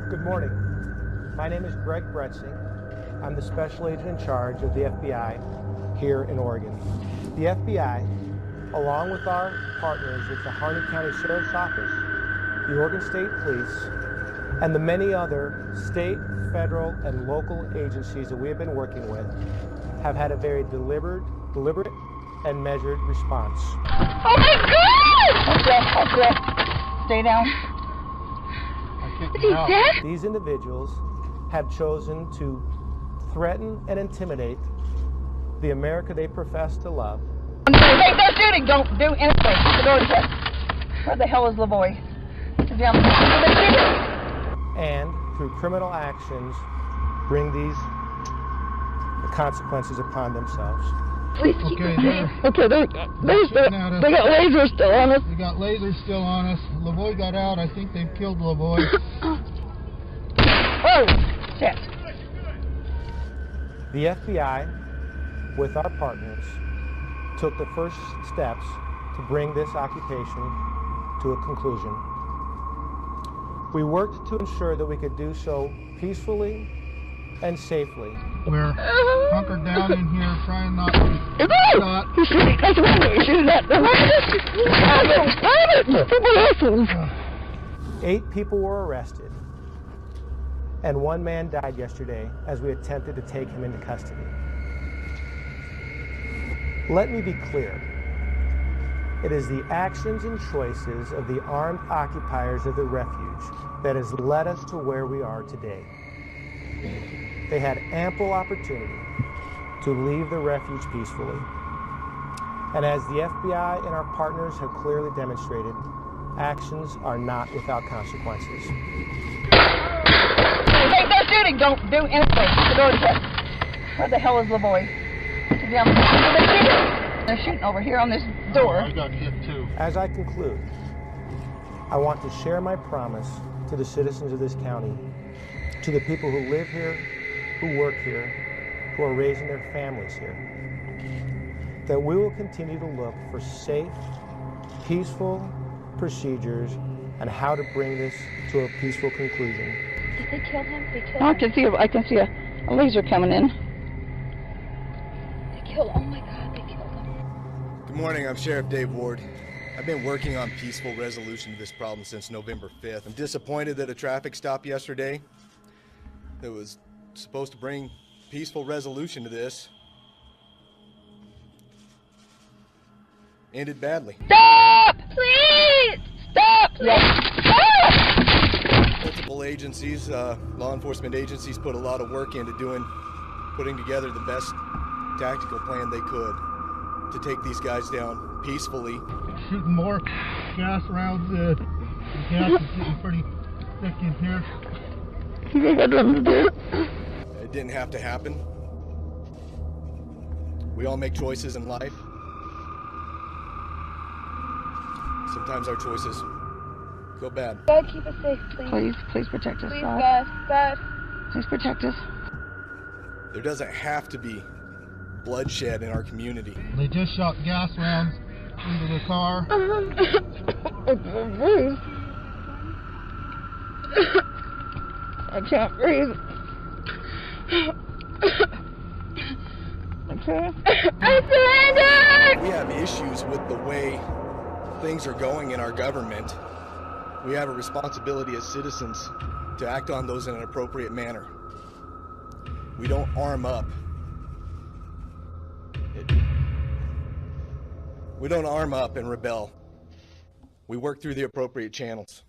Good morning. My name is Greg Bretzing. I'm the special agent in charge of the FBI here in Oregon. The FBI, along with our partners with the Harney County Sheriff's Office, the Oregon State Police, and the many other state, federal, and local agencies that we have been working with, have had a very deliberate and measured response. Oh my God! Okay. Stay down. Is he dead? These individuals have chosen to threaten and intimidate the America they profess to love. Hey, they're shooting! Don't do anything. The door's shut. Where the hell is LaVoy? And through criminal actions, bring these consequences upon themselves. Please keep it safe. Okay, they got lasers still on us. They got lasers still on us. LaVoy got out. I think they've killed LaVoy. Oh, shit. The FBI, with our partners, took the first steps to bring this occupation to a conclusion. We worked to ensure that we could do so peacefully and safely. We're hunkered down in here trying not to be shot. Eight people were arrested, and one man died yesterday as we attempted to take him into custody. Let me be clear. It is the actions and choices of the armed occupiers of the refuge that has led us to where we are today. They had ample opportunity to leave the refuge peacefully. And as the FBI and our partners have clearly demonstrated, actions are not without consequences. Hey, they're shooting! Don't do anything. The door's shut. Where the hell is LaVoy? They're shooting over here on this door. I got hit too. As I conclude, I want to share my promise to the citizens of this county, to the people who live here, who work here, who are raising their families here, that we will continue to look for safe, peaceful procedures and how to bring this to a peaceful conclusion. Did they kill him? I can see a laser coming in. They killed, oh my God, they killed him. Good morning, I'm Sheriff Dave Ward. I've been working on peaceful resolution of this problem since November 5th. I'm disappointed that a traffic stop yesterday that was supposed to bring peaceful resolution to this ended badly. Stop! Please! Stop! Stop! Multiple agencies, law enforcement agencies, put a lot of work into putting together the best tactical plan they could to take these guys down peacefully. Shooting more gas rounds. The gas is getting pretty thick in here. It didn't have to happen. We all make choices in life. Sometimes our choices go bad. God, keep us safe, please. Please protect us, God. God. Please protect us. There doesn't have to be bloodshed in our community. They just shot gas rounds into the car. I can't breathe. Okay. I surrender! We have issues with the way things are going in our government. We have a responsibility as citizens to act on those in an appropriate manner. We don't arm up. We don't arm up and rebel. We work through the appropriate channels.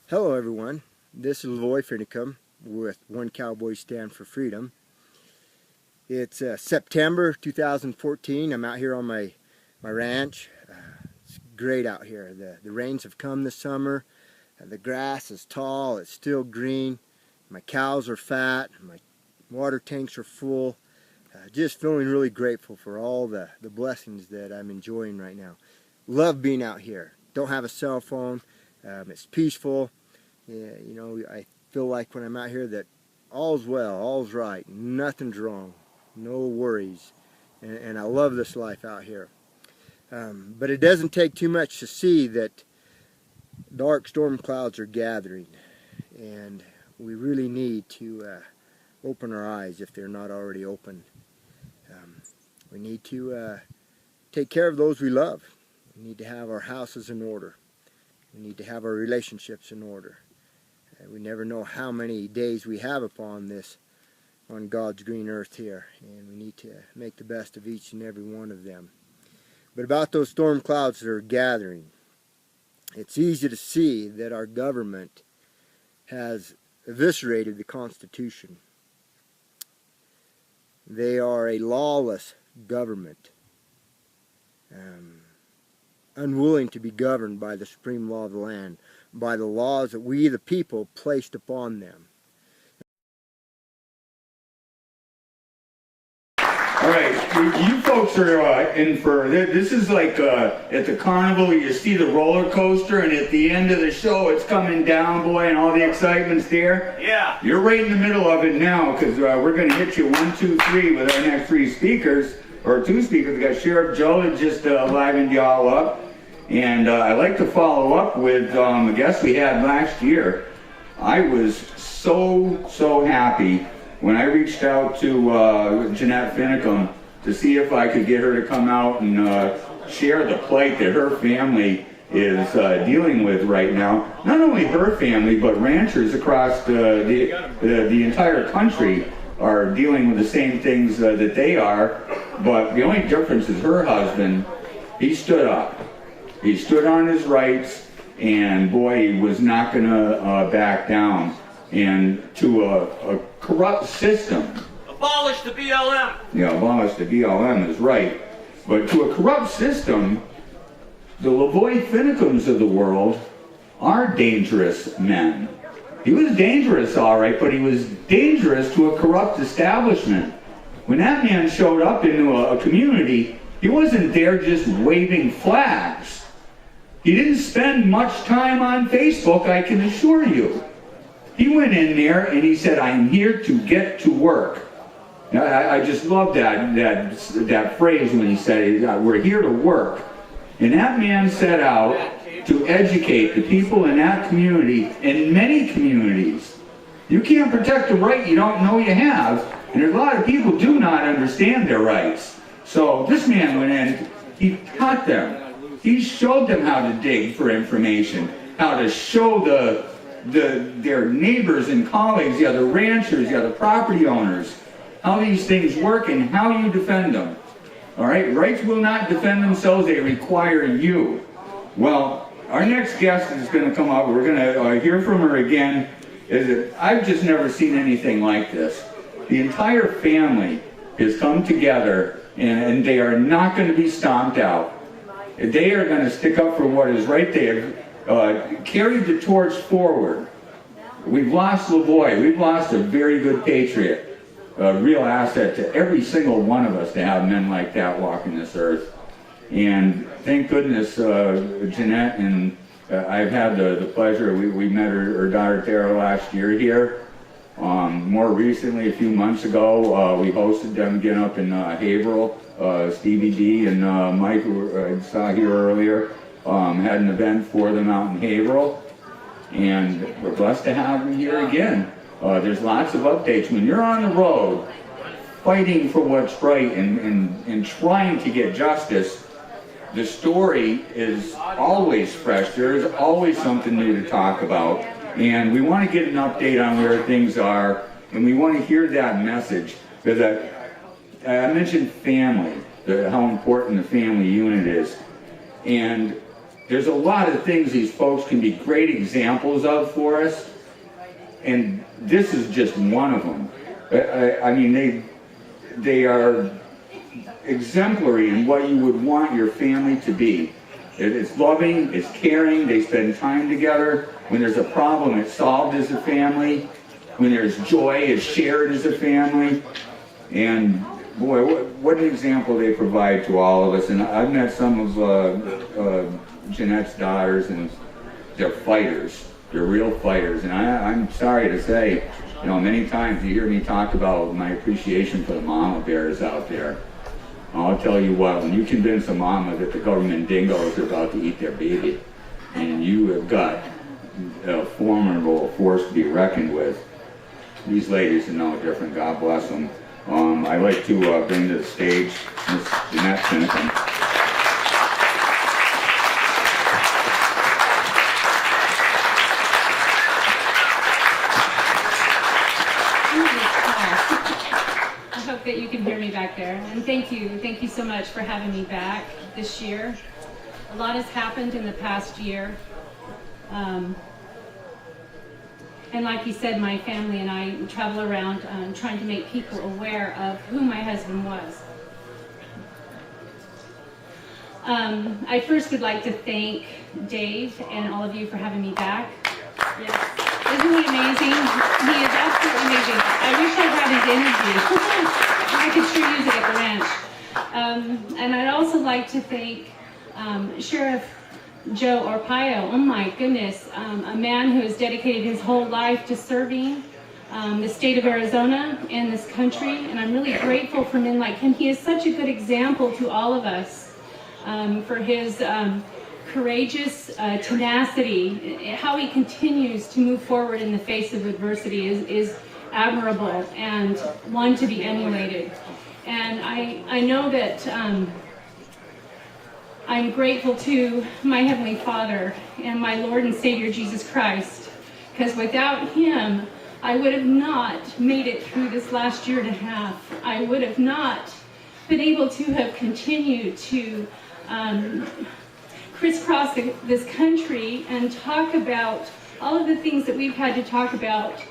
Hello everyone, this is LaVoy Finicum with One Cowboy Stand for Freedom. It's September 2014. I'm out here on my ranch. It's great out here. The rains have come this summer. The grass is tall, it's still green. My cows are fat, my water tanks are full. Just feeling really grateful for all the blessings that I'm enjoying right now. Love being out here. Don't have a cell phone. It's peaceful. Yeah, you know, I feel like when I'm out here that all's well, all's right, nothing's wrong, no worries. and I love this life out here. But it doesn't take too much to see that dark storm clouds are gathering, and we really need to open our eyes if they're not already open. We need to take care of those we love. We need to have our houses in order. We need to have our relationships in order. We never know how many days we have upon God's green earth here, and we need to make the best of each and every one of them. But about those storm clouds that are gathering, it's easy to see that our government has eviscerated the Constitution. They are a lawless government, unwilling to be governed by the supreme law of the land, by the laws that we the people placed upon them. All right, you folks are in for, this is like at the carnival, you see the roller coaster, and at the end of the show it's coming down, boy, and all the excitement's there. Yeah. You're right in the middle of it now, because we're going to hit you 1, 2, 3 with our next 3 speakers, or 2 speakers. We got Sheriff Joe that just livened y'all up, and I'd like to follow up with a guest we had last year. I was so happy when I reached out to Jeanette Finicum to see if I could get her to come out and share the plight that her family is dealing with right now. Not only her family, but ranchers across the entire country are dealing with the same things that they are, but the only difference is her husband, he stood up. He stood on his rights, and boy, he was not going to back down. And to a corrupt system. Abolish the BLM! Yeah, abolish the BLM is right. But to a corrupt system, the Lavoy Finicums of the world are dangerous men. He was dangerous, all right, but he was dangerous to a corrupt establishment. When that man showed up into a community, he wasn't there just waving flags. He didn't spend much time on Facebook, I can assure you. He went in there and he said, I'm here to get to work. Now, I just love that phrase when he said, we're here to work. And that man set out to educate the people in that community and many communities. You can't protect a right you don't know you have. And there's a lot of people who do not understand their rights. So this man went in, he taught them. He showed them how to dig for information, how to show their neighbors and colleagues, the other ranchers, the other property owners, how these things work and how you defend them. All right, rights will not defend themselves, they require you. Well, our next guest is going to come up, we're going to hear from her again. I've just never seen anything like this. The entire family has come together, and they are not going to be stomped out. They are going to stick up for what is right there. Carried the torch forward. We've lost Lavoy. We've lost a very good patriot, a real asset to every single one of us to have men like that walking this earth. And thank goodness Jeanette and I've had the pleasure, we met her daughter Tara last year here. More recently, a few months ago, we hosted them again up in Haverhill. Stevie D and Mike, who I saw here earlier, had an event for them out in Haverhill, and we're blessed to have them here again. There's lots of updates. When you're on the road fighting for what's right and trying to get justice, the story is always fresh. There's always something new to talk about, and we want to get an update on where things are, and we want to hear that message. Because I mentioned family, how important the family unit is, and there's a lot of things these folks can be great examples of for us, and this is just one of them. I mean, they are exemplary in what you would want your family to be. It's loving, it's caring, they spend time together. When there's a problem, it's solved as a family. When there's joy, it's shared as a family. And boy, what an example they provide to all of us. And I've met some of Jeanette's daughters, and they're fighters. They're real fighters. And I'm sorry to say, you know, many times you hear me talk about my appreciation for the mama bears out there. I'll tell you what, when you convince a mama that the government dingoes are about to eat their baby, and you have got a formidable force to be reckoned with, these ladies are no different. God bless them. I'd like to bring to the stage Miss Jeanette Finicum. I hope that you can hear me back there. And thank you so much for having me back this year. A lot has happened in the past year. And like you said, my family and I travel around trying to make people aware of who my husband was. I first would like to thank Dave and all of you for having me back. Yes. Isn't he amazing? He is absolutely amazing. I wish I had his energy. I could sure use it at the ranch. And I'd also like to thank Sheriff Joe Arpaio. Oh my goodness, a man who has dedicated his whole life to serving the state of Arizona and this country, and I'm really grateful for men like him. He is such a good example to all of us for his courageous tenacity. How he continues to move forward in the face of adversity is admirable and one to be emulated. And I know that I'm grateful to my Heavenly Father and my Lord and Savior Jesus Christ, because without Him, I would have not made it through this last year and a half. I would have not been able to have continued to crisscross this country and talk about all of the things that we've had to talk about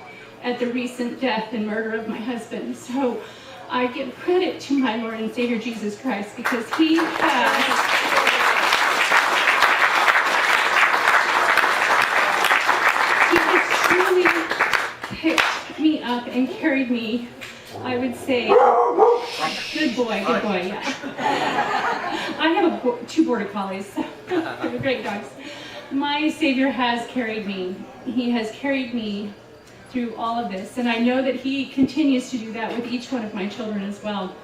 at the recent death and murder of my husband. So I give credit to my Lord and Savior Jesus Christ, because He has picked me up and carried me, I would say, good boy, yeah. I have two border collies, they're great dogs. My Savior has carried me. He has carried me through all of this, and I know that He continues to do that with each one of my children as well.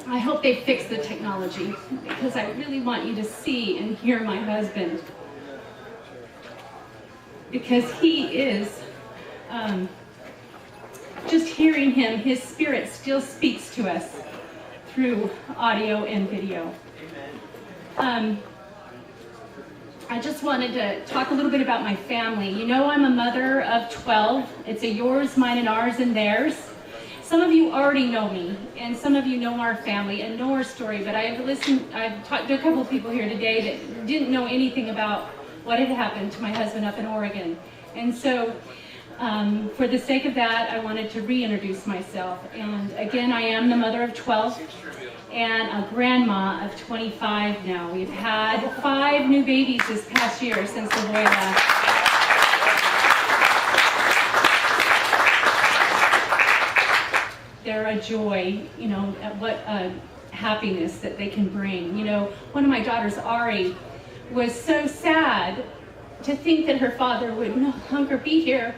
I hope they fix the technology, because I really want you to see and hear my husband, because he is, just hearing him, his spirit still speaks to us through audio and video. I just wanted to talk a little bit about my family. You know, I'm a mother of 12. It's a yours, mine, and ours, and theirs. Some of you already know me, and some of you know our family and know our story, but I've talked to a couple of people here today that didn't know anything about what had happened to my husband up in Oregon. And so, for the sake of that, I wanted to reintroduce myself. And again, I am the mother of 12 and a grandma of 25 now. We've had 5 new babies this past year since the boy left. They're a joy, you know, what a happiness that they can bring. You know, one of my daughters, Ari, was so sad to think that her father would no longer be here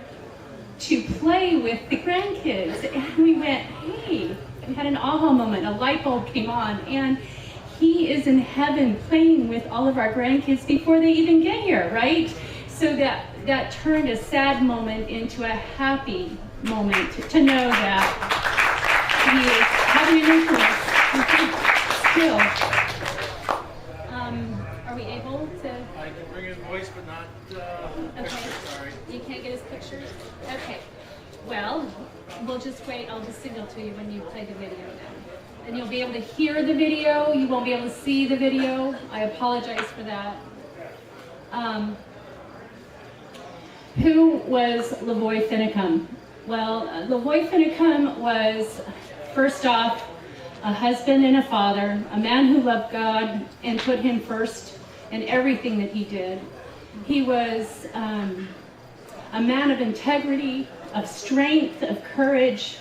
to play with the grandkids. And we went, hey, we had an aha moment, a light bulb came on, and he is in heaven playing with all of our grandkids before they even get here, right? So that turned a sad moment into a happy moment to know that he is having an influence still. Are we able to? I can bring his voice, but not pictures, sorry. You can't get his pictures? Okay. Well, we'll just wait. I'll just signal to you when you play the video now. And you'll be able to hear the video. You won't be able to see the video. I apologize for that. Who was Lavoy Finicum? Well, Lavoy Finicum was, first off, a husband and a father, a man who loved God and put Him first in everything that he did. He was a man of integrity, of strength, of courage.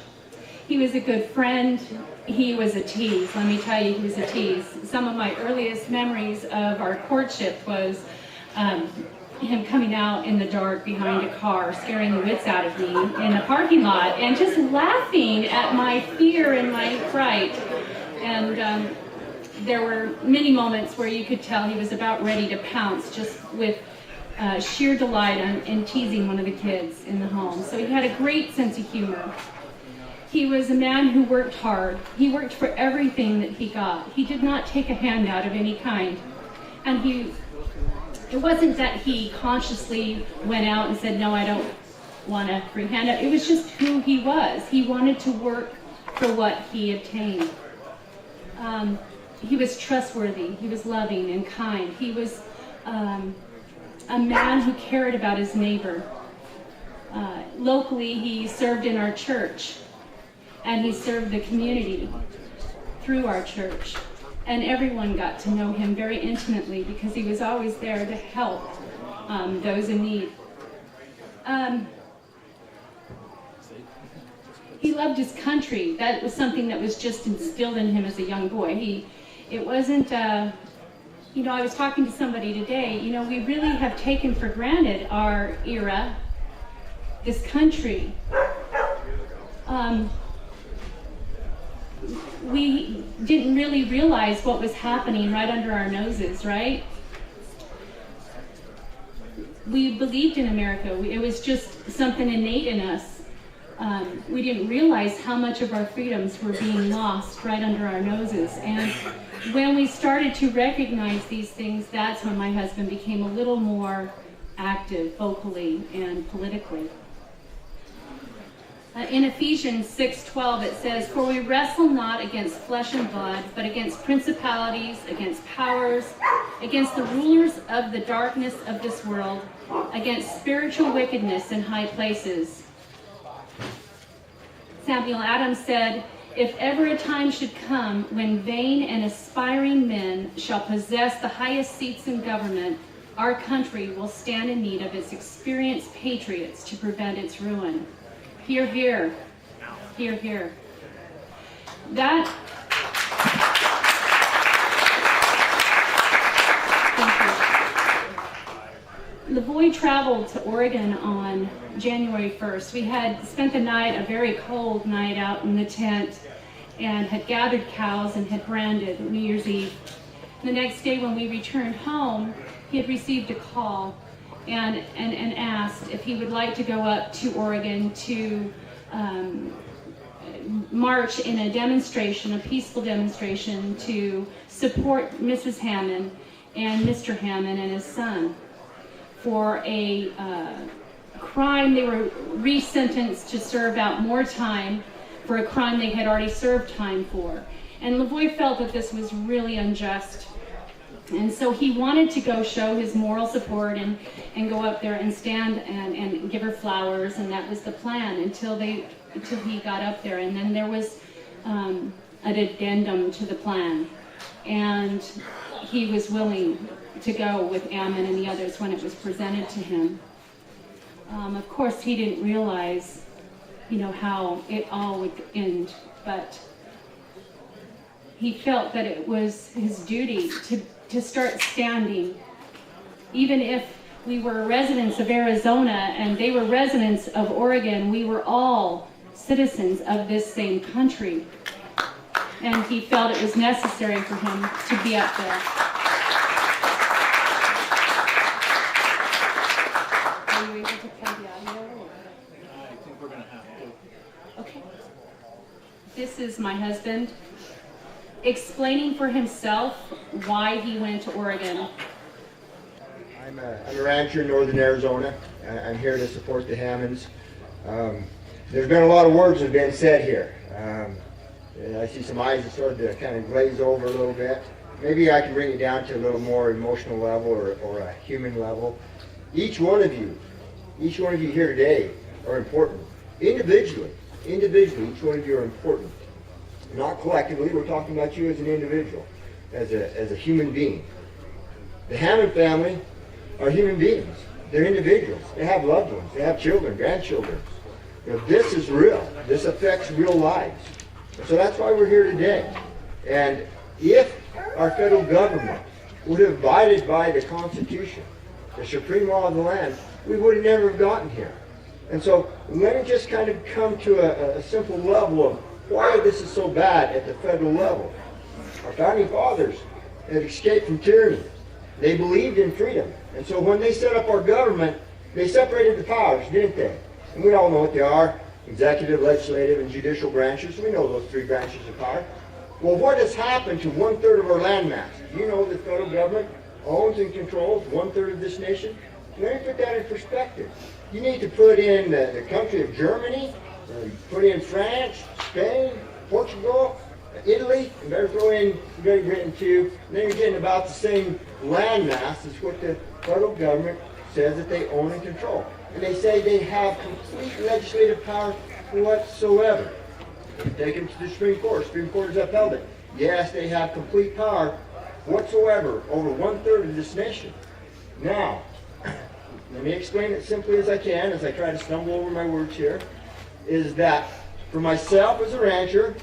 He was a good friend. He was a tease. Let me tell you, he was a tease. Some of my earliest memories of our courtship was him coming out in the dark behind a car, scaring the wits out of me in the parking lot, and just laughing at my fear and my fright. And there were many moments where you could tell he was about ready to pounce, just with sheer delight in teasing one of the kids in the home. So he had a great sense of humor. He was a man who worked hard. He worked for everything that he got. He did not take a handout of any kind. And it wasn't that he consciously went out and said, no, I don't want a free handout. It was just who he was. He wanted to work for what he obtained. He was trustworthy. He was loving and kind. He was a man who cared about his neighbor. Locally, he served in our church, and he served the community through our church. And everyone got to know him very intimately because he was always there to help those in need. He loved his country. That was something that was just instilled in him as a young boy. It wasn't, I was talking to somebody today, we really have taken for granted our era, this country. We didn't really realize what was happening right under our noses, right? We believed in America. It was just something innate in us. We didn't realize how much of our freedoms were being lost right under our noses. And when we started to recognize these things, that's when my husband became a little more active vocally and politically. In Ephesians 6:12 it says, "For we wrestle not against flesh and blood, but against principalities, against powers, against the rulers of the darkness of this world, against spiritual wickedness in high places." Samuel Adams said, "If ever a time should come when vain and aspiring men shall possess the highest seats in government, our country will stand in need of its experienced patriots to prevent its ruin." Hear, hear. Hear, hear. Thank you. Lavoie traveled to Oregon on January 1st. We had spent the night, a very cold night, out in the tent, and had gathered cows and had branded New Year's Eve. The next day when we returned home, he had received a call and asked if he would like to go up to Oregon to march in a demonstration, a peaceful demonstration, to support Mrs. Hammond and Mr. Hammond and his son for a crime. They were resentenced to serve out more time for a crime they had already served time for. And Lavoie felt that this was really unjust. And so he wanted to go show his moral support and go up there and stand and give her flowers, and that was the plan until he got up there. And then there was an addendum to the plan, and he was willing to go with Ammon and the others when it was presented to him. Of course, he didn't realize, how it all would end, but he felt that it was his duty to start standing. Even if we were residents of Arizona and they were residents of Oregon, we were all citizens of this same country. And he felt it was necessary for him to be up there. Are you able to play the audio? I think we're going to have to. Okay. This is my husband explaining for himself why he went to Oregon. I'm a rancher in northern Arizona. I'm here to support the Hammonds. There's been a lot of words that have been said here. I see some eyes that started to kind of glaze over a little bit. Maybe I can bring it down to a little more emotional level or a human level. Each one of you here today are important. Individually, each one of you are important. Not collectively, we're talking about you as an individual, as a human being. The Hammond family are human beings. They're individuals. They have loved ones. They have children, grandchildren. This is real. This affects real lives. So that's why we're here today. And if our federal government would have abided by the Constitution, the supreme law of the land, we would have never gotten here. And so let me just kind of come to a simple level of why this is so bad at the federal level. Our founding fathers had escaped from tyranny. They believed in freedom. And so when they set up our government, they separated the powers, didn't they? And we all know what they are: executive, legislative, and judicial branches. We know those three branches of power. Well, what has happened to 1/3 of our landmass? You know the federal government owns and controls 1/3 of this nation. Let me put that in perspective. You need to put in the country of Germany, put in France, Spain, Portugal, Italy, and better throw in Great Britain too. And then you're getting about the same landmass as what the federal government says that they own and control. And they say they have complete legislative power whatsoever. Take them to the Supreme Court. The Supreme Court has upheld it. Yes, they have complete power whatsoever over 1/3 of this nation. Now, let me explain it simply as I can, as I try to stumble over my words here, is that for myself as a rancher,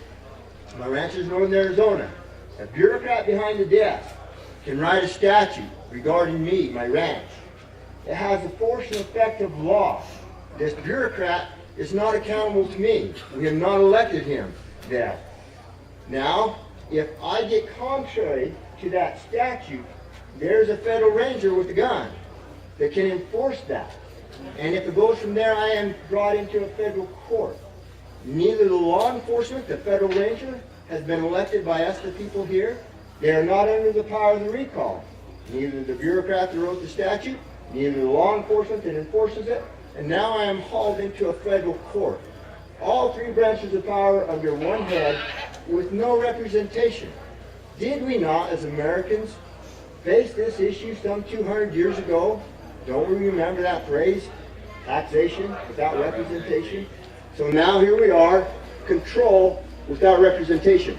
my ranch is in northern Arizona, a bureaucrat behind the desk can write a statute regarding me, my ranch. It has the force and effect of law. This bureaucrat is not accountable to me. We have not elected him there. Now, if I get contrary to that statute, there's a federal ranger with a gun that can enforce that. And if it goes from there, I am brought into a federal court. Neither the law enforcement, the federal ranger, has been elected by us, the people here. They are not under the power of the recall. Neither the bureaucrat that wrote the statute, neither the law enforcement that enforces it, and now I am hauled into a federal court. All three branches of power under one head with no representation. Did we not, as Americans, face this issue some 200 years ago? Don't we remember that phrase? Taxation without representation. So now here we are, control without representation.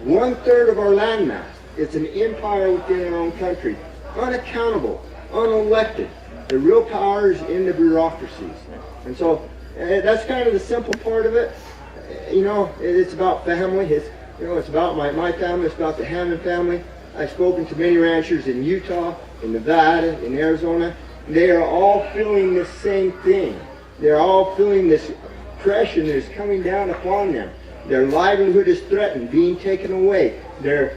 1/3 of our landmass. It's an empire within our own country. Unaccountable, unelected. The real power is in the bureaucracies. And so that's kind of the simple part of it. You know, it's about family. It's about my family. It's about the Hammond family. I've spoken to many ranchers in Utah, in Nevada, in Arizona. They are all feeling the same thing. They're all feeling this oppression that is coming down upon them. Their livelihood is threatened, being taken away. Their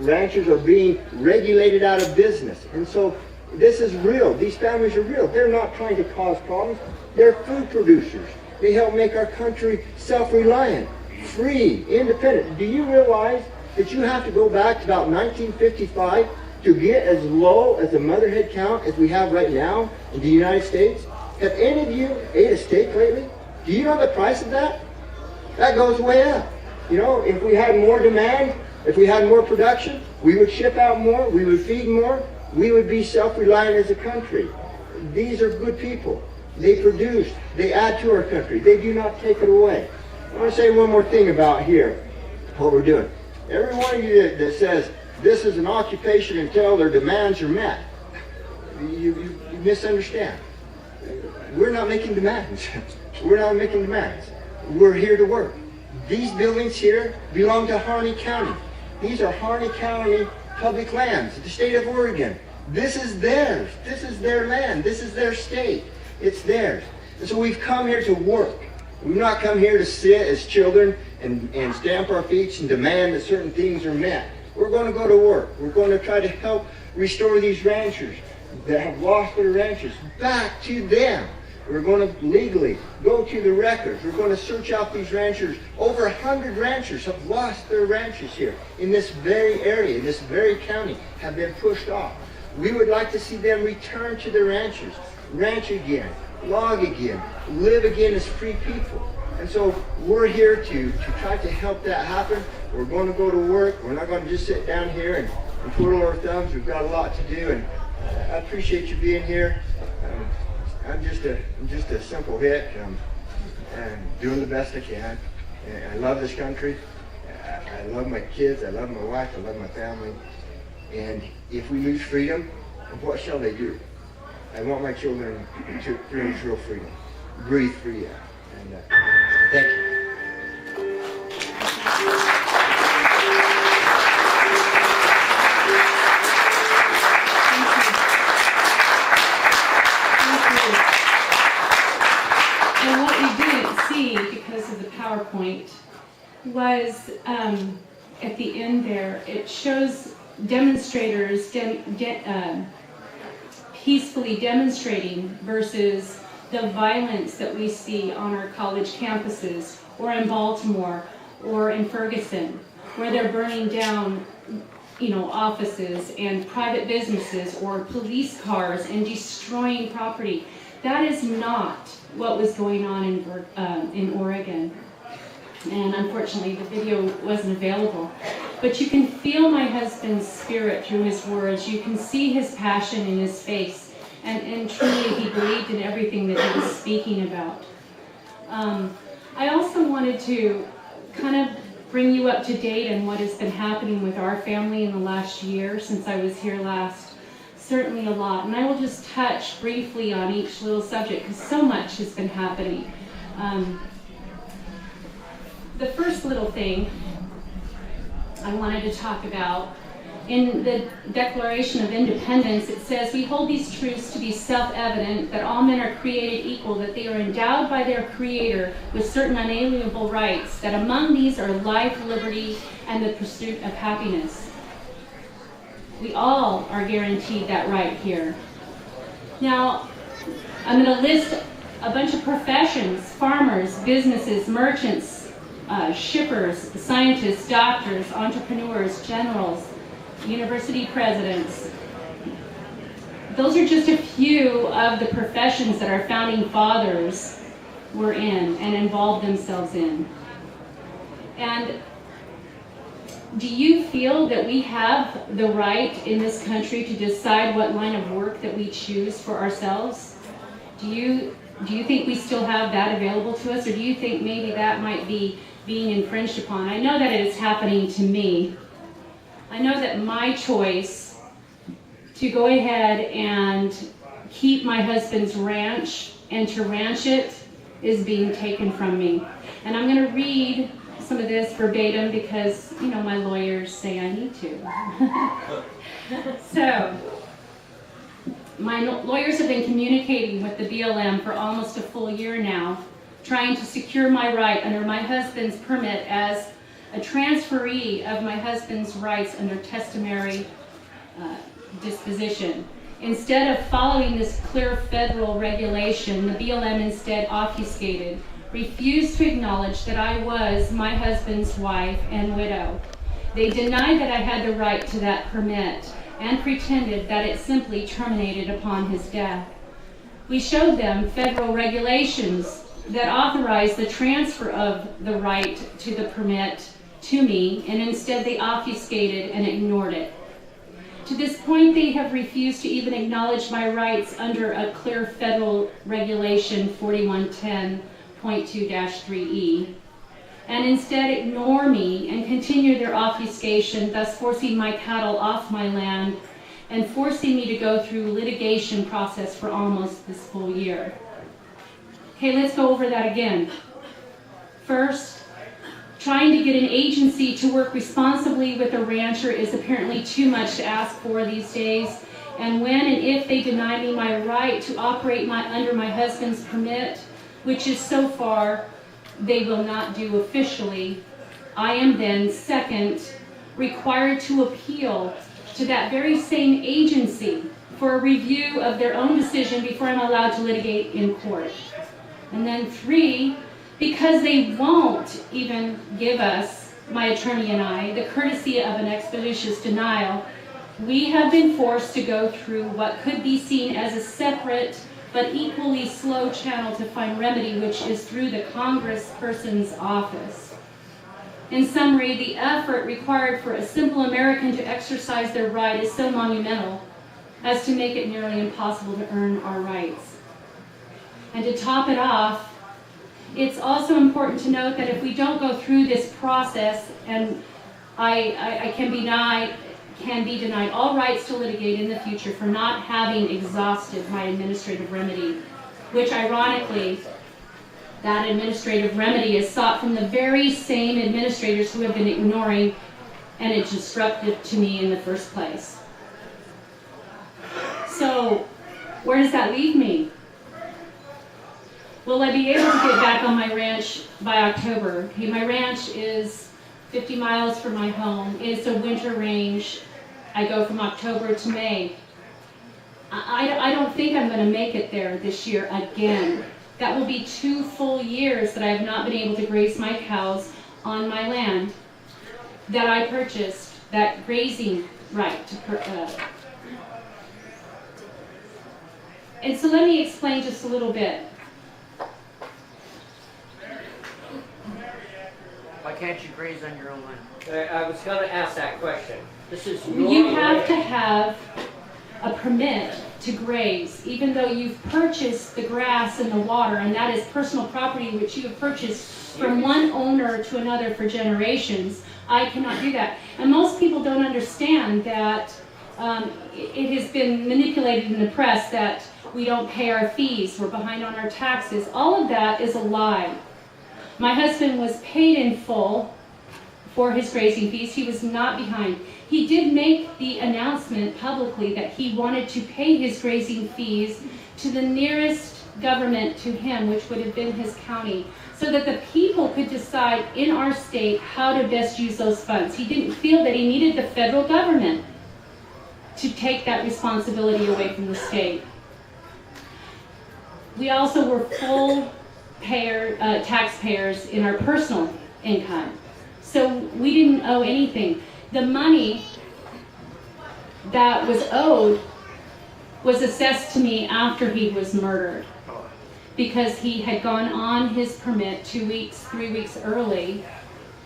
ranches are being regulated out of business. And so this is real. These families are real. They're not trying to cause problems. They're food producers. They help make our country self-reliant, free, independent. Do you realize that you have to go back to about 1955 to get as low as the mother head count as we have right now in the United States? Have any of you ate a steak lately? Do you know the price of that? That goes way up. You know, if we had more demand, if we had more production, we would ship out more, we would feed more, we would be self-reliant as a country. These are good people. They produce, they add to our country. They do not take it away. I want to say one more thing about here, what we're doing. Every one of you that says this is an occupation until their demands are met, you misunderstand. We're not making demands. We're not making demands. We're here to work. These buildings here belong to Harney County. These are Harney County public lands, the state of Oregon. This is theirs. This is their land. This is their state. It's theirs. And so we've come here to work. We've not come here to sit as children and stamp our feet and demand that certain things are met. We're going to go to work. We're going to try to help restore these ranchers that have lost their ranches back to them. We're going to legally go to the records. We're going to search out these ranchers. Over 100 ranchers have lost their ranches here in this very area, in this very county, have been pushed off. We would like to see them return to their ranches, ranch again, log again, live again as free people. And so we're here to try to help that happen. We're going to go to work. We're not going to just sit down here and twiddle our thumbs. We've got a lot to do, and I appreciate you being here. I'm just a simple hick, and doing the best I can. And I love this country. I love my kids. I love my wife. I love my family. And if we lose freedom, what shall they do? I want my children to experience real freedom, breathe free air. And thank you. PowerPoint was at the end there. It shows demonstrators peacefully demonstrating versus the violence that we see on our college campuses, or in Baltimore, or in Ferguson, where they're burning down, offices and private businesses or police cars and destroying property. That is not what was going on in Oregon. And unfortunately, the video wasn't available. But you can feel my husband's spirit through his words. You can see his passion in his face. And truly, he believed in everything that he was speaking about. I also wanted to kind of bring you up to date on what has been happening with our family in the last year since I was here last. Certainly a lot. And I will just touch briefly on each little subject because so much has been happening. The first little thing I wanted to talk about, in the Declaration of Independence, it says, "We hold these truths to be self-evident, that all men are created equal, that they are endowed by their Creator with certain unalienable rights, that among these are life, liberty, and the pursuit of happiness." We all are guaranteed that right here. Now, I'm going to list a bunch of professions: farmers, businesses, merchants, shippers, scientists, doctors, entrepreneurs, generals, university presidents. Those are just a few of the professions that our founding fathers were in and involved themselves in. And do you feel that we have the right in this country to decide what line of work that we choose for ourselves? Do you think we still have that available to us, or do you think maybe that might be being infringed upon? I know that it is happening to me. I know that my choice to go ahead and keep my husband's ranch and to ranch it is being taken from me. And I'm going to read some of this verbatim because, my lawyers say I need to. So, my lawyers have been communicating with the BLM for almost a full year now, trying to secure my right under my husband's permit as a transferee of my husband's rights under testimony disposition. Instead of following this clear federal regulation, the BLM instead obfuscated, refused to acknowledge that I was my husband's wife and widow. They denied that I had the right to that permit and pretended that it simply terminated upon his death. We showed them federal regulations that authorized the transfer of the right to the permit to me, and instead they obfuscated and ignored it. To this point, they have refused to even acknowledge my rights under a clear federal regulation 4110.2-3E, and instead ignore me and continue their obfuscation, thus forcing my cattle off my land and forcing me to go through litigation process for almost this full year. Okay, let's go over that again. First, trying to get an agency to work responsibly with a rancher is apparently too much to ask for these days. And when and if they deny me my right to operate under my husband's permit, which is so far they will not do officially, I am then, second, required to appeal to that very same agency for a review of their own decision before I'm allowed to litigate in court. And then three, because they won't even give us, my attorney and I, the courtesy of an expeditious denial, we have been forced to go through what could be seen as a separate but equally slow channel to find remedy, which is through the Congressperson's office. In summary, the effort required for a simple American to exercise their right is so monumental as to make it nearly impossible to earn our rights. And to top it off, it's also important to note that if we don't go through this process, and I can be denied all rights to litigate in the future for not having exhausted my administrative remedy, which ironically, that administrative remedy is sought from the very same administrators who have been ignoring and it's disruptive to me in the first place. So, where does that leave me? Will I be able to get back on my ranch by October? Okay, my ranch is 50 miles from my home. It's a winter range. I go from October to May. I don't think I'm going to make it there this year again. That will be 2 full years that I have not been able to graze my cows on my land that I purchased, that grazing right to And so let me explain just a little bit. Why can't you graze on your own land? I was going to ask that question. This is your You have land. to have a permit to graze, even though you've purchased the grass and the water, and that is personal property which you have purchased from one owner to another for generations. I cannot do that. And most people don't understand that it has been manipulated in the press that we don't pay our fees, we're behind on our taxes. All of that is a lie. My husband was paid in full for his grazing fees. He was not behind. He did make the announcement publicly that he wanted to pay his grazing fees to the nearest government to him, which would have been his county, so that the people could decide in our state how to best use those funds. He didn't feel that he needed the federal government to take that responsibility away from the state. We also were full taxpayers in our personal income. So we didn't owe anything. The money that was owed was assessed to me after he was murdered, because he had gone on his permit 2 weeks, 3 weeks early,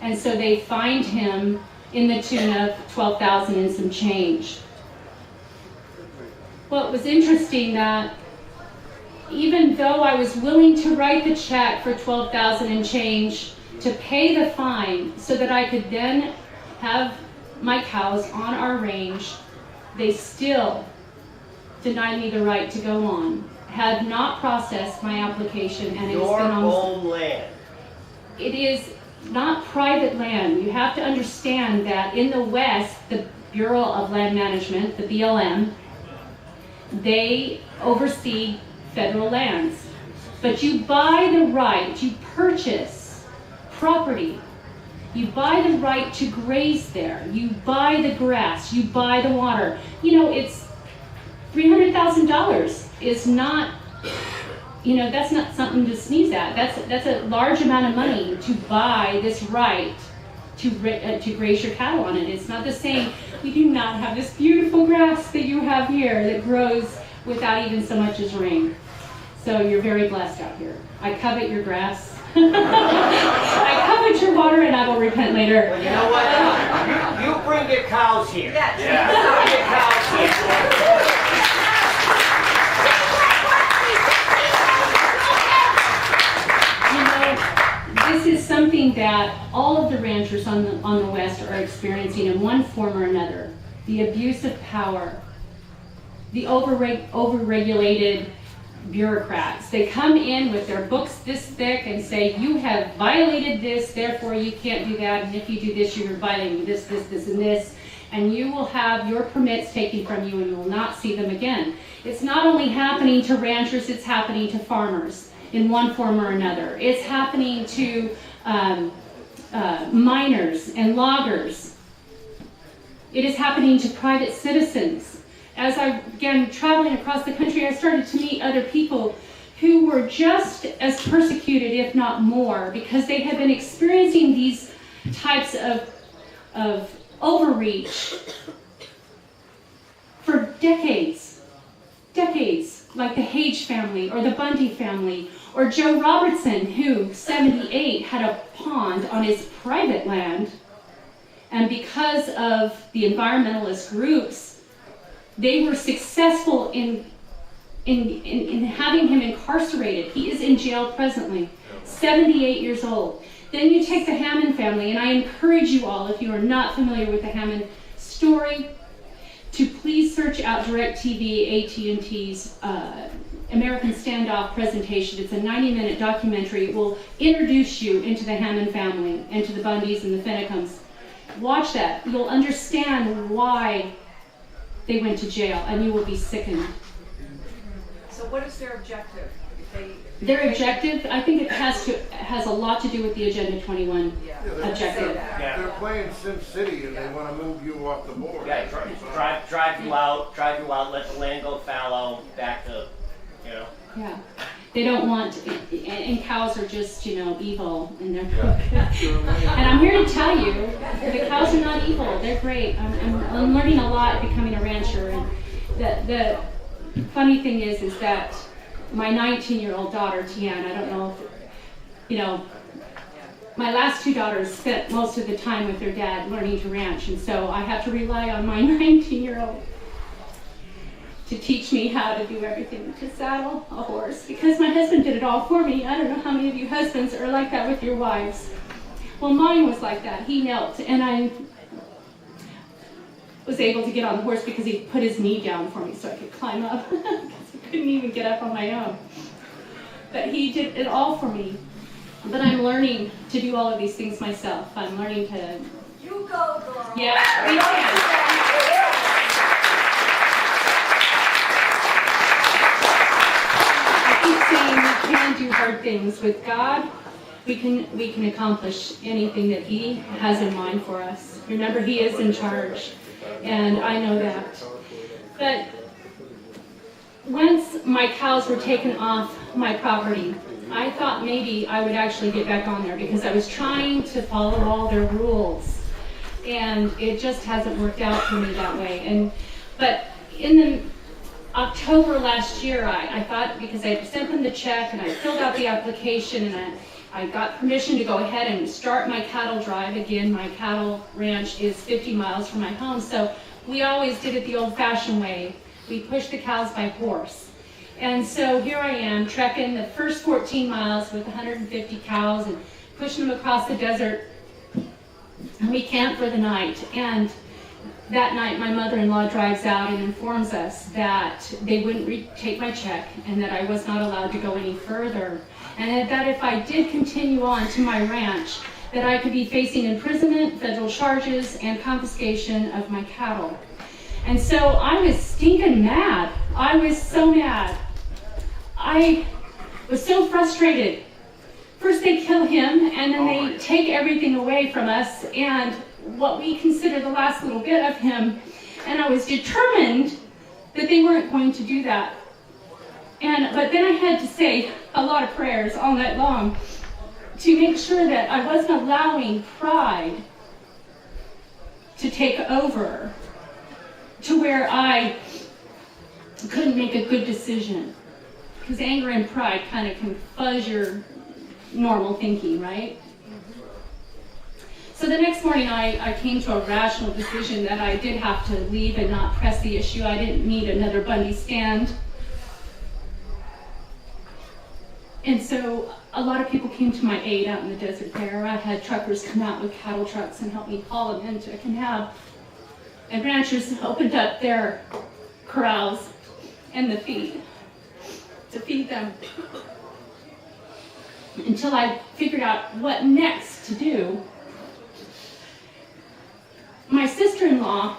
and so they fined him in the tune of $12,000 and some change. Well, it was interesting that even though I was willing to write the check for $12,000 and change to pay the fine so that I could then have my cows on our range, they still denied me the right to go on. Had not processed my application, and it has been on your own land. It is not private land. You have to understand that in the West, the Bureau of Land Management, the BLM, they oversee federal lands. But you buy the right, you purchase property. You buy the right to graze there. You buy the grass, you buy the water. You know, it's $300,000 is not, you know, that's not something to sneeze at. That's a large amount of money to buy this right to graze your cattle on it. It's not the same. We do not have this beautiful grass that you have here that grows without even so much as rain. So you're very blessed out here. I covet your grass. I covet your water, and I will repent later. Well, you know what? You bring your cows here. Yeah. Bring your cows here. This is something that all of the ranchers on the West are experiencing in one form or another. The abuse of power, the overregulated bureaucrats. They come in with their books this thick and say, you have violated this, therefore you can't do that, and if you do this, you're violating this, this, this, and this, and you will have your permits taken from you and you will not see them again. It's not only happening to ranchers, it's happening to farmers in one form or another. It's happening to miners and loggers. It is happening to private citizens. As I began traveling across the country, I started to meet other people who were just as persecuted, if not more, because they had been experiencing these types of overreach for decades, like the Hage family or the Bundy family, or Joe Robertson, who, 78, had a pond on his private land, and because of the environmentalist groups, they were successful in having him incarcerated. He is in jail presently, 78 years old. Then you take the Hammond family, and I encourage you all, if you are not familiar with the Hammond story, to please search out DirecTV AT&T's American Standoff presentation. It's a 90-minute documentary. It will introduce you into the Hammond family, and to the Bundys and the Finicums. Watch that. You'll understand why they went to jail, and you will be sickened. So what is their objective? Their objective, I think it has a lot to do with the Agenda 21 objective. They're playing Sim City and they want to move you off the board. Yeah, drive you out, let the land go fallow, back to, you know. Yeah, they don't want, and cows are just, you know, evil, and they're and I'm here to tell you, the cows are not evil. They're great. I'm learning a lot becoming a rancher, and the funny thing is that my 19-year-old daughter, Tiana, I don't know if, you know, my last two daughters spent most of the time with their dad learning to ranch, and so I have to rely on my 19-year-old to teach me how to do everything, to saddle a horse, because my husband did it all for me. I don't know how many of you husbands are like that with your wives. Well, mine was like that. He knelt, and I was able to get on the horse because he put his knee down for me so I could climb up, because I couldn't even get up on my own. But he did it all for me. But I'm learning to do all of these things myself. I'm learning to... You go, girl. Yeah, we can. We can do hard things. With God, we can accomplish anything that He has in mind for us. Remember, He is in charge, and I know that. But once my cows were taken off my property, I thought maybe I would actually get back on there, because I was trying to follow all their rules, and it just hasn't worked out for me that way. But in the October last year, I thought, because I sent them the check and I filled out the application, and I got permission to go ahead and start my cattle drive again. My cattle ranch is 50 miles from my home, so we always did it the old-fashioned way. We pushed the cows by horse. And so here I am, trekking the first 14 miles with 150 cows and pushing them across the desert. And we camp for the night. And that night, my mother-in-law drives out and informs us that they wouldn't take my check and that I was not allowed to go any further. And that if I did continue on to my ranch, that I could be facing imprisonment, federal charges, and confiscation of my cattle. And so I was stinking mad. I was so mad. I was so frustrated. First they kill him, and then they take everything away from us, and what we consider the last little bit of him. And I was determined that they weren't going to do that. But then I had to say a lot of prayers all night long to make sure that I wasn't allowing pride to take over to where I couldn't make a good decision. Because anger and pride kind of can fuzz your normal thinking, right? So the next morning I came to a rational decision that I did have to leave and not press the issue. I didn't need another Bundy stand. And so a lot of people came to my aid out in the desert there. I had truckers come out with cattle trucks and help me haul them into a cab. And ranchers opened up their corrals and the feed to feed them until I figured out what next to do. My sister-in-law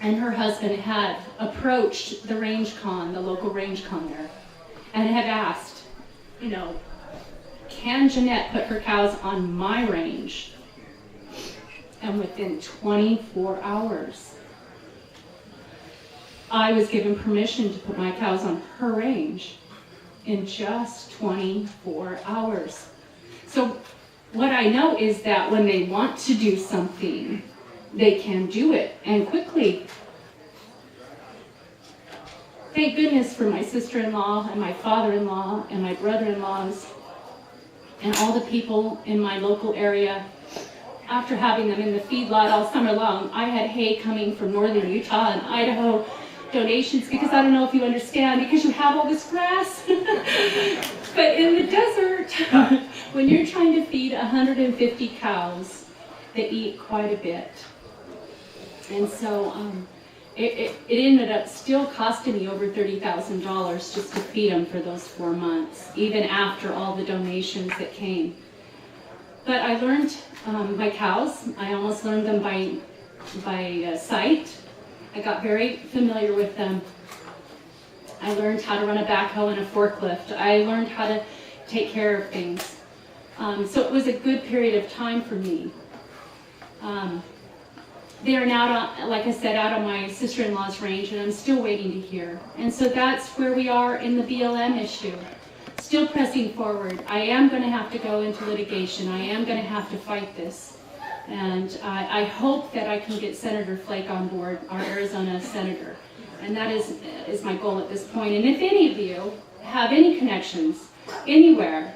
and her husband had approached the range con, the local range con there, and had asked, you know, can Jeanette put her cows on my range? And within 24 hours, I was given permission to put my cows on her range in just 24 hours. So what I know is that when they want to do something, they can do it, and quickly. Thank goodness for my sister-in-law and my father-in-law and my brother-in-laws and all the people in my local area. After having them in the feedlot all summer long, I had hay coming from northern Utah and Idaho, donations, because I don't know if you understand, because you have all this grass. But in the desert, when you're trying to feed 150 cows, they eat quite a bit. And so it ended up still costing me over $30,000 just to feed them for those 4 months, even after all the donations that came. But I learned my cows. I almost learned them by sight. I got very familiar with them. I learned how to run a backhoe and a forklift. I learned how to take care of things. So it was a good period of time for me. They are now, like I said, out on my sister-in-law's range, and I'm still waiting to hear. And so that's where we are in the BLM issue. Still pressing forward. I am going to have to go into litigation. I am going to have to fight this. And I hope that I can get Senator Flake on board, our Arizona senator. And that is my goal at this point. And if any of you have any connections anywhere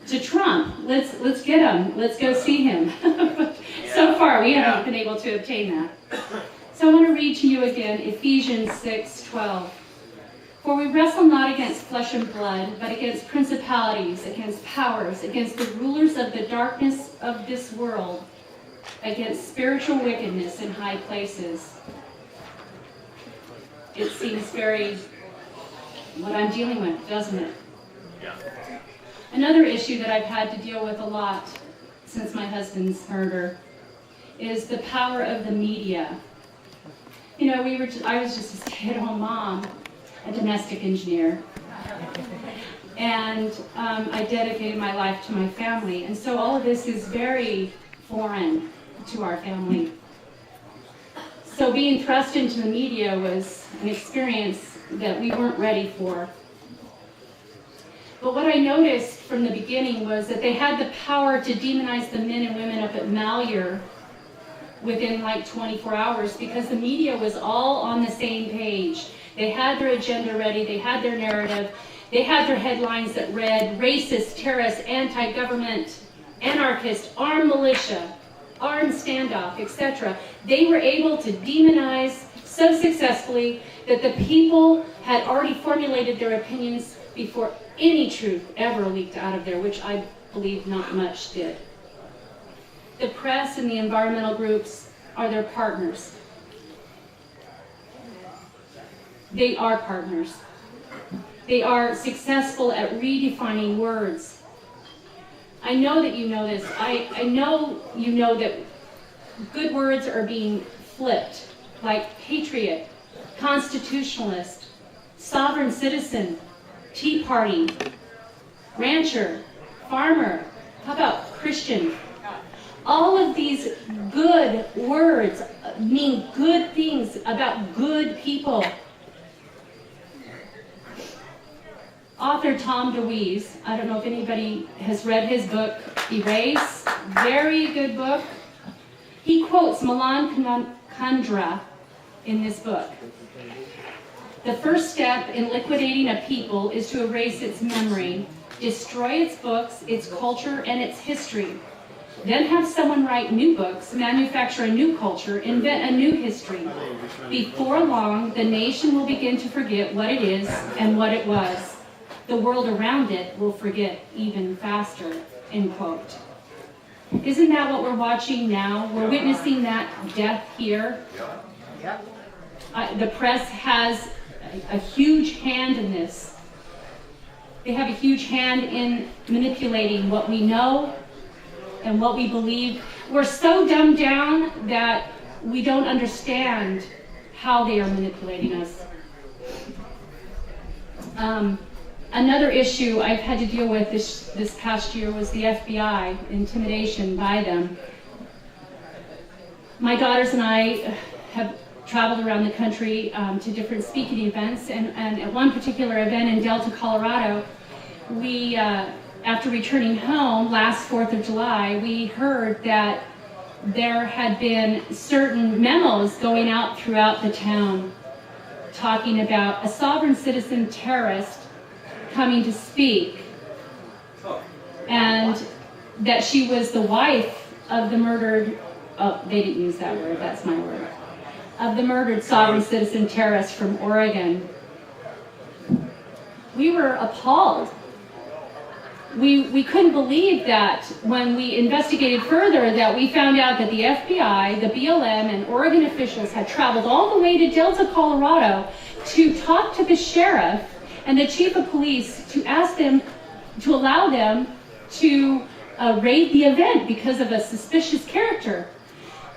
to Trump, let's get him. Let's go see him. So far, we haven't been able to obtain that. So I want to read to you again Ephesians 6:12. For we wrestle not against flesh and blood, but against principalities, against powers, against the rulers of the darkness of this world, against spiritual wickedness in high places. It seems very what I'm dealing with, doesn't it? Yeah. Another issue that I've had to deal with a lot since my husband's murder is the power of the media. You know, I was just a stay-at-home mom, a domestic engineer, and I dedicated my life to my family, and so all of this is very foreign to our family. So being thrust into the media was an experience that we weren't ready for. But what I noticed from the beginning was that they had the power to demonize the men and women up at Malheur within like 24 hours because the media was all on the same page. They had their agenda ready, they had their narrative, they had their headlines that read racist, terrorist, anti-government, anarchist, armed militia, armed standoff, etc. They were able to demonize so successfully that the people had already formulated their opinions before any truth ever leaked out of there, which I believe not much did. The press and the environmental groups are their partners. They are partners. They are successful at redefining words. I know that you know this. I know you know that good words are being flipped, like patriot, constitutionalist, sovereign citizen, Tea Party, rancher, farmer, how about Christian? All of these good words mean good things about good people. Author Tom DeWeese, I don't know if anybody has read his book, Erase, very good book. He quotes Milan Kundera in this book. The first step in liquidating a people is to erase its memory, destroy its books, its culture, and its history. Then have someone write new books, manufacture a new culture, invent a new history. Before long, the nation will begin to forget what it is and what it was. The world around it will forget even faster, end quote. Isn't that what we're watching now? We're witnessing that death here. The press has a huge hand in this. They have a huge hand in manipulating what we know and what we believe. We're so dumbed down that we don't understand how they are manipulating us. Another issue I've had to deal with this past year was the FBI, intimidation by them. My daughters and I have traveled around the country to different speaking events, and at one particular event in Delta, Colorado, we, after returning home last 4th of July, we heard that there had been certain memos going out throughout the town talking about a sovereign citizen terrorist coming to speak, and that she was the wife of the murdered, oh, they didn't use that word, that's my word, of the murdered sovereign citizen terrorist from Oregon. We were appalled. We couldn't believe that when we investigated further that we found out that the FBI, the BLM, and Oregon officials had traveled all the way to Delta, Colorado to talk to the sheriff and the chief of police to ask them, to allow them to raid the event because of a suspicious character.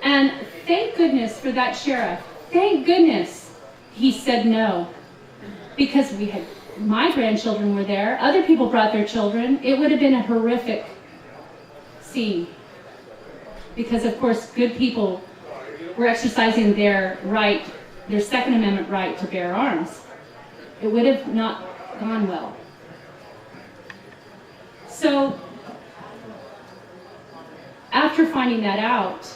And thank goodness for that sheriff. Thank goodness he said no. because my grandchildren were there, other people brought their children, it would have been a horrific scene. Because of course, good people were exercising their right, their Second Amendment right to bear arms. It would have not gone well. So, after finding that out,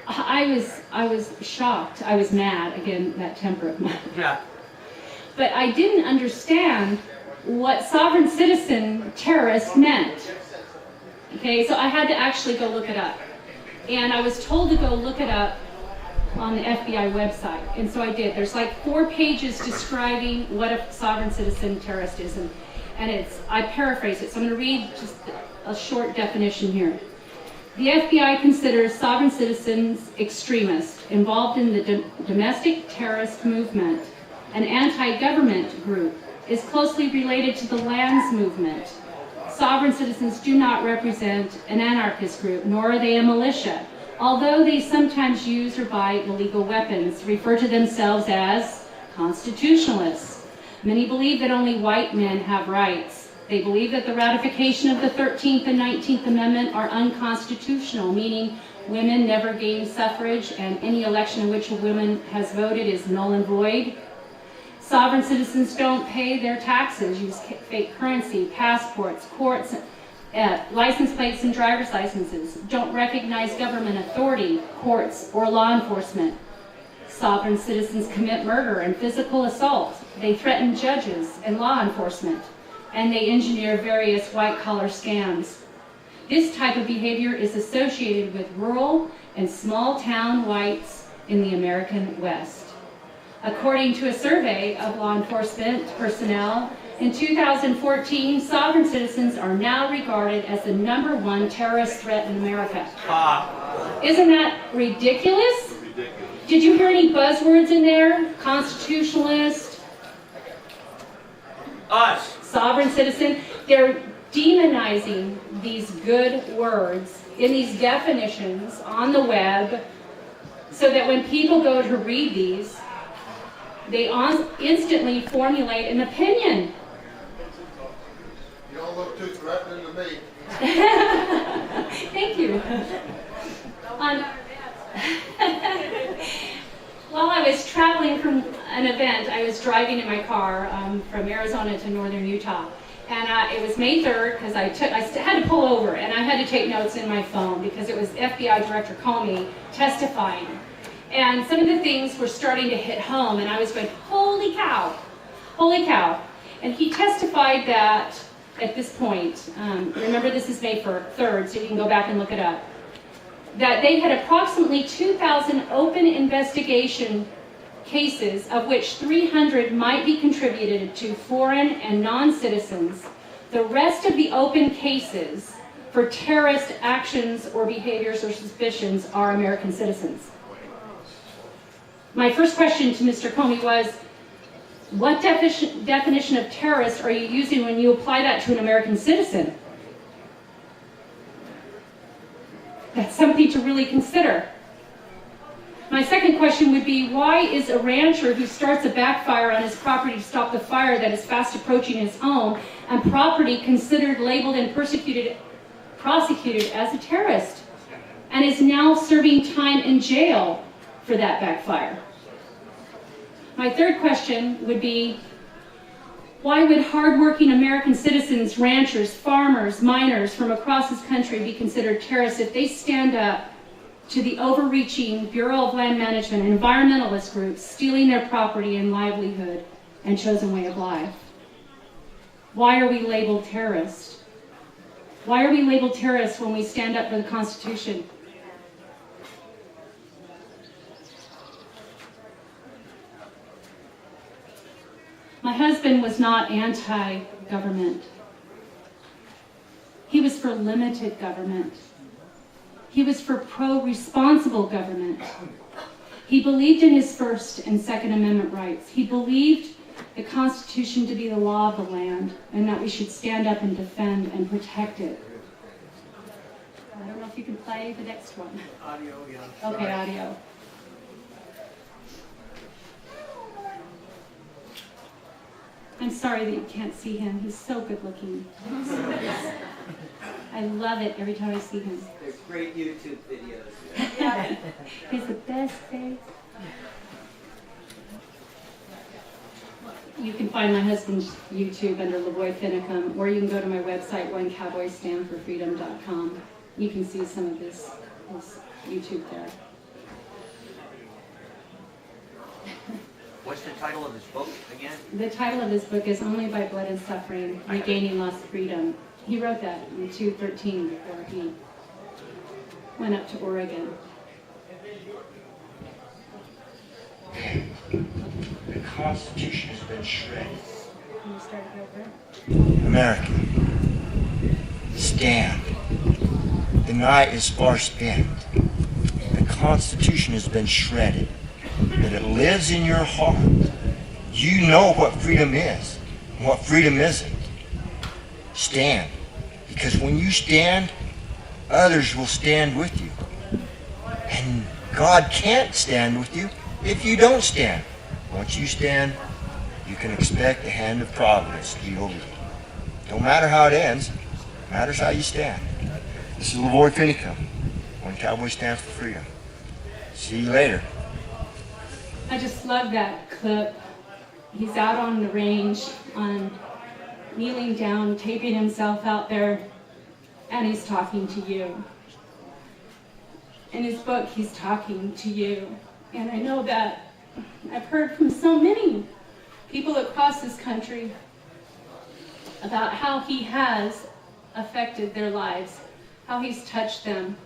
I was shocked. I was mad, again, that temper of mine. Yeah. But I didn't understand what sovereign citizen terrorist meant. Okay, so I had to actually go look it up. And I was told to go look it up on the FBI website. And so I did. There's like 4 pages describing what a sovereign citizen terrorist is. And I paraphrase it. So I'm going to read just a short definition here. The FBI considers sovereign citizens extremists involved in the domestic terrorist movement. An anti-government group is closely related to the lands movement. Sovereign citizens do not represent an anarchist group, nor are they a militia, although they sometimes use or buy illegal weapons, refer to themselves as constitutionalists. Many believe that only white men have rights. They believe that the ratification of the 13th and 19th Amendment are unconstitutional, meaning women never gain suffrage and any election in which a woman has voted is null and void. Sovereign citizens don't pay their taxes, use fake currency, passports, courts, license plates and driver's licenses, don't recognize government authority, courts, or law enforcement. Sovereign citizens commit murder and physical assault. They threaten judges and law enforcement, and they engineer various white-collar scams. This type of behavior is associated with rural and small-town whites in the American West. According to a survey of law enforcement personnel, in 2014, sovereign citizens are now regarded as the #1 terrorist threat in America. Isn't that ridiculous? Did you hear any buzzwords in there? Constitutionalist? Us. Sovereign citizen? They're demonizing these good words in these definitions on the web so that when people go to read these, they instantly formulate an opinion. You don't look too threatening to me. Thank you. While I was traveling from an event, I was driving in my car from Arizona to northern Utah. And it was May 3rd because I had to pull over and I had to take notes in my phone because it was FBI Director Comey testifying. And some of the things were starting to hit home, and I was going, holy cow, holy cow. And he testified that at this point, remember this is May 3rd, so you can go back and look it up, that they had approximately 2,000 open investigation cases, of which 300 might be contributed to foreign and non-citizens. The rest of the open cases for terrorist actions or behaviors or suspicions are American citizens. My first question to Mr. Comey was, what definition of terrorist are you using when you apply that to an American citizen? That's something to really consider. My second question would be, why is a rancher who starts a backfire on his property to stop the fire that is fast approaching his home and property considered, labeled, and prosecuted as a terrorist and is now serving time in jail for that backfire? My third question would be, why would hardworking American citizens, ranchers, farmers, miners from across this country be considered terrorists if they stand up to the overreaching Bureau of Land Management and environmentalist groups stealing their property and livelihood and chosen way of life? Why are we labeled terrorists? Why are we labeled terrorists when we stand up for the Constitution? My husband was not anti-government. He was for limited government. He was for pro-responsible government. He believed in his First and Second Amendment rights. He believed the Constitution to be the law of the land and that we should stand up and defend and protect it. I don't know if you can play the next one. Audio, yeah. Okay, audio. I'm sorry that you can't see him. He's so good looking. I love it every time I see him. They're great YouTube videos. He's the best face. You can find my husband's YouTube under Lavoy Finicum, or you can go to my website, onecowboystandforfreedom.com. You can see some of his YouTube there. What's the title of his book again? The title of his book is Only by Blood and Suffering, Regaining Lost Freedom. He wrote that in 2013 before he went up to Oregon. The Constitution has been shredded. Can you start it over? America, stand. The night is far spent. The Constitution has been shredded, but it lives in your heart. You know what freedom is and what freedom isn't. Stand, because when you stand, others will stand with you. And God can't stand with you if you don't stand. Once you stand, you can expect the hand of providence to be over you. Don't matter how it ends, it matters how you stand. This is Lavoy Finicum, One Cowboy Stands for Freedom. See you later. I just love that clip. He's out on the range, kneeling down, taping himself out there, and he's talking to you. In his book, he's talking to you. And I know that I've heard from so many people across this country about how he has affected their lives, how he's touched them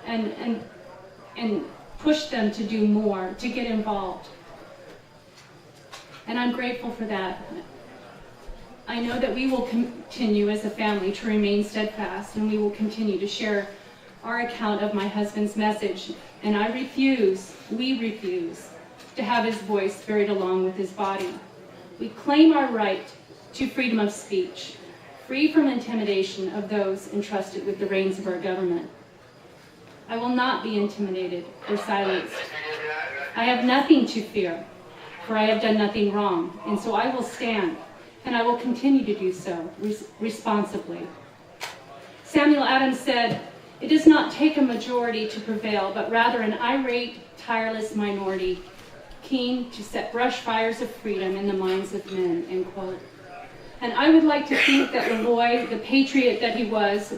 and pushed them to do more, to get involved. And I'm grateful for that. I know that we will continue as a family to remain steadfast, and we will continue to share our account of my husband's message. And we refuse to have his voice buried along with his body. We claim our right to freedom of speech, free from intimidation of those entrusted with the reins of our government. I will not be intimidated or silenced. I have nothing to fear, for I have done nothing wrong, and so I will stand, and I will continue to do so responsibly. Samuel Adams said, "It does not take a majority to prevail, but rather an irate, tireless minority, keen to set brush fires of freedom in the minds of men," end quote. And I would like to think that Lavoy, the patriot that he was,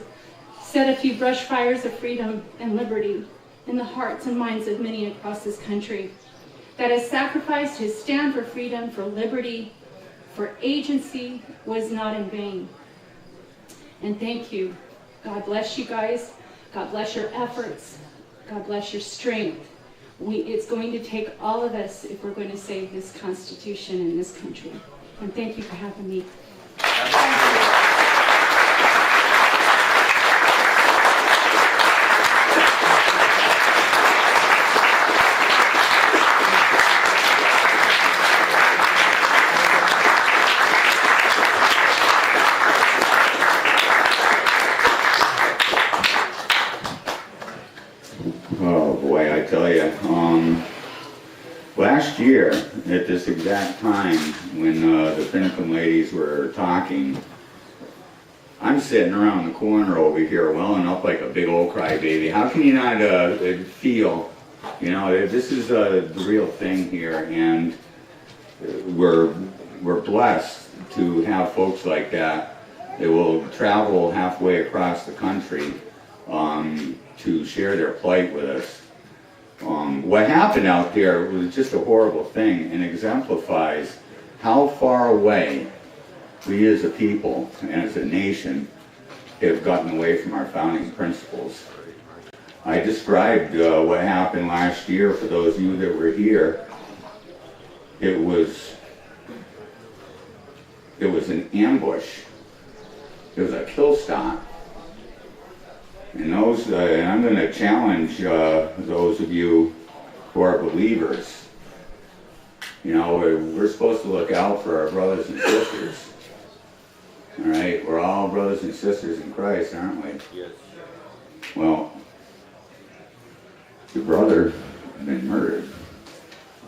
set a few brush fires of freedom and liberty in the hearts and minds of many across this country, that his sacrifice, his stand for freedom, for liberty, for agency was not in vain. And thank you. God bless you guys. God bless your efforts. God bless your strength. It's going to take all of us if we're going to save this Constitution and this country. And thank you for having me. Oh boy, I tell you, last year at this exact time when the Finicum ladies were talking, I'm sitting around the corner over here welling up like a big old crybaby. How can you not feel, you know, this is the real thing here, and we're blessed to have folks like that that will travel halfway across the country to share their plight with us. What happened out there was just a horrible thing, and exemplifies how far away we as a people and as a nation have gotten away from our founding principles. I described what happened last year for those of you that were here. It was an ambush. It was a kill stop. And I'm going to challenge those of you who are believers. You know, we're supposed to look out for our brothers and sisters. All right, we're all brothers and sisters in Christ, aren't we? Yes. Well, your brother has been murdered.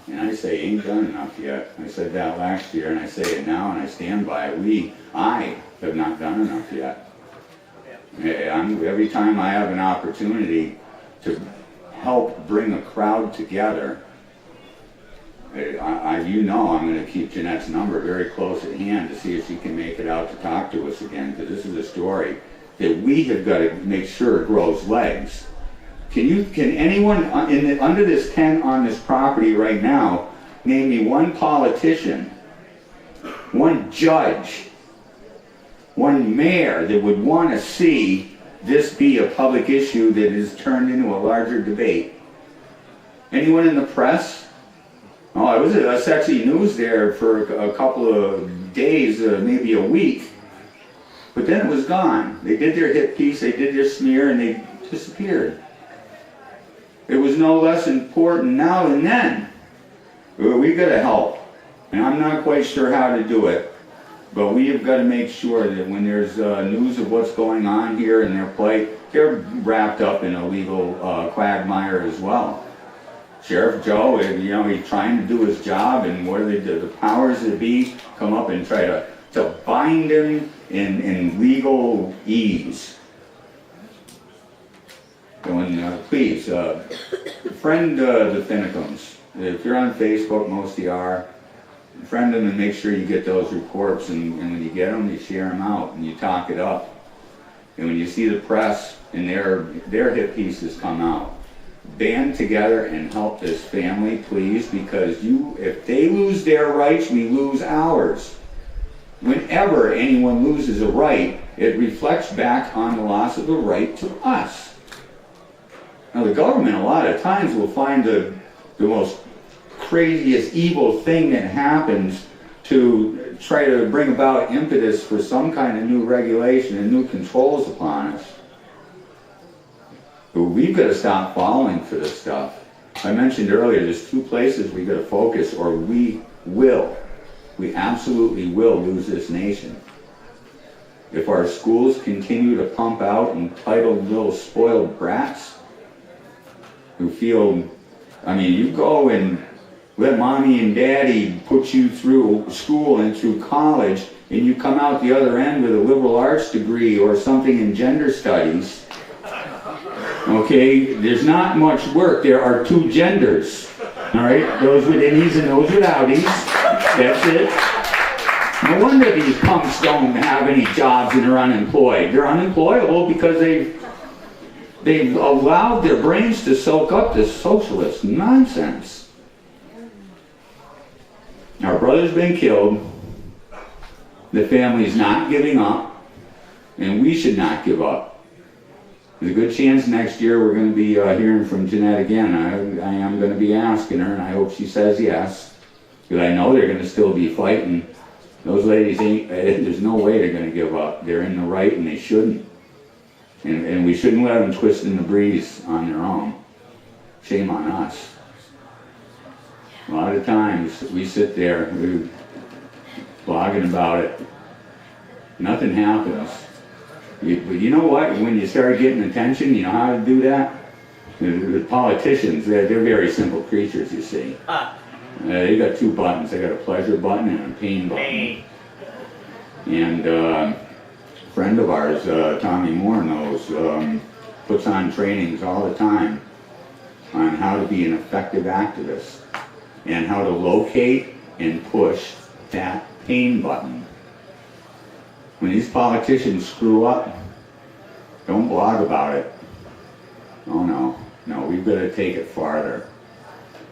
And I say, ain't done enough yet. I said that last year, and I say it now, and I stand by it. I have not done enough yet. Every time I have an opportunity to help bring a crowd together, you know I'm going to keep Jeanette's number very close at hand to see if she can make it out to talk to us again, because this is a story that we have got to make sure grows legs. Can anyone under this tent on this property right now name me one politician, one judge, one mayor that would want to see this be a public issue that is turned into a larger debate? Anyone in the press? Oh, it was a sexy news there for a couple of days, maybe a week. But then it was gone. They did their hit piece, they did their smear, and they disappeared. It was no less important now than then. We got to help. And I'm not quite sure how to do it. But we have got to make sure that when there's news of what's going on here in their plight, they're wrapped up in a legal quagmire as well. Sheriff Joe, he's trying to do his job, and what do they do? The powers that be come up and try to bind him in legal ease. Please, friend the Finicums. If you're on Facebook, most of you are, friend them and make sure you get those reports, and when you get them, you share them out and you talk it up. And when you see the press and their hit pieces come out, band together and help this family, please, because if they lose their rights, we lose ours. Whenever anyone loses a right, it reflects back on the loss of the right to us. Now, the government a lot of times will find the most craziest evil thing that happens to try to bring about impetus for some kind of new regulation and new controls upon us. But we've got to stop falling for this stuff. I mentioned earlier, there's two places we've got to focus, or we absolutely will lose this nation. If our schools continue to pump out entitled little spoiled brats who feel, you go and let mommy and daddy put you through school and through college, and you come out the other end with a liberal arts degree or something in gender studies. Okay, there's not much work. There are two genders. All right, those with innies and those with outies. That's it. No wonder these punks don't have any jobs and are unemployed. They're unemployable because they've allowed their brains to soak up this socialist nonsense. Our brother's been killed. The family's not giving up, and we should not give up. There's a good chance next year we're going to be hearing from Jeanette again. I am going to be asking her, and I hope she says yes, because I know they're going to still be fighting. Those ladies there's no way they're going to give up. They're in the right, and they shouldn't. And we shouldn't let them twist in the breeze on their own. Shame on us. A lot of times we sit there, we're blogging about it. Nothing happens. You know what? When you start getting attention, you know how to do that? The politicians, they're very simple creatures, you see. They got two buttons. They got a pleasure button and a pain button. And a friend of ours, Tommy Moore, knows, puts on trainings all the time on how to be an effective activist and how to locate and push that pain button. When these politicians screw up, don't blog about it. Oh no, we've got to take it farther.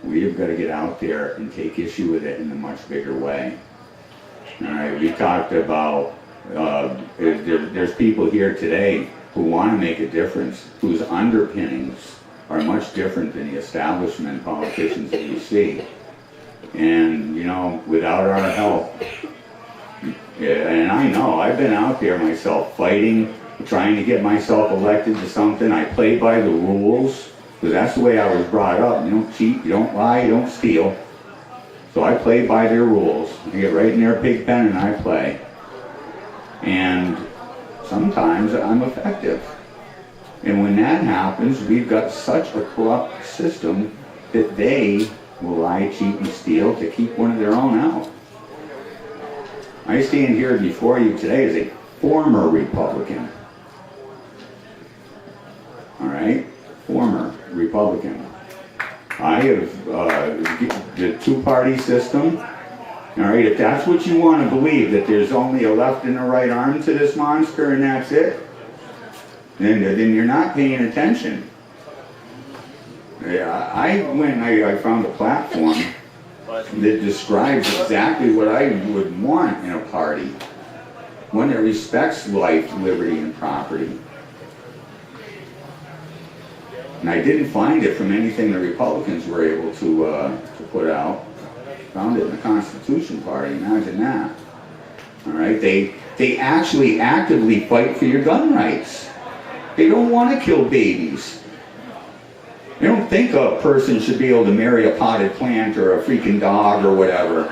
We've got to get out there and take issue with it in a much bigger way. All right, we talked about, there's people here today who want to make a difference, whose underpinnings are much different than the establishment politicians that you see. And, without our help, and I know, I've been out there myself fighting, trying to get myself elected to something. I play by the rules, because that's the way I was brought up. You don't cheat, you don't lie, you don't steal. So I play by their rules. I get right in their pig pen and I play. And sometimes I'm effective. And when that happens, we've got such a corrupt system that they will lie, cheat, and steal to keep one of their own out. I stand here before you today as a former Republican. All right? Former Republican. I have the two-party system. All right, if that's what you want to believe, that there's only a left and a right arm to this monster and that's it, then you're not paying attention. Yeah, I found a platform that describes exactly what I would want in a party. One that respects life, liberty, and property. And I didn't find it from anything the Republicans were able to put out. Found it in the Constitution Party, imagine that. All right, they actually actively fight for your gun rights. They don't want to kill babies. They don't think a person should be able to marry a potted plant or a freaking dog or whatever.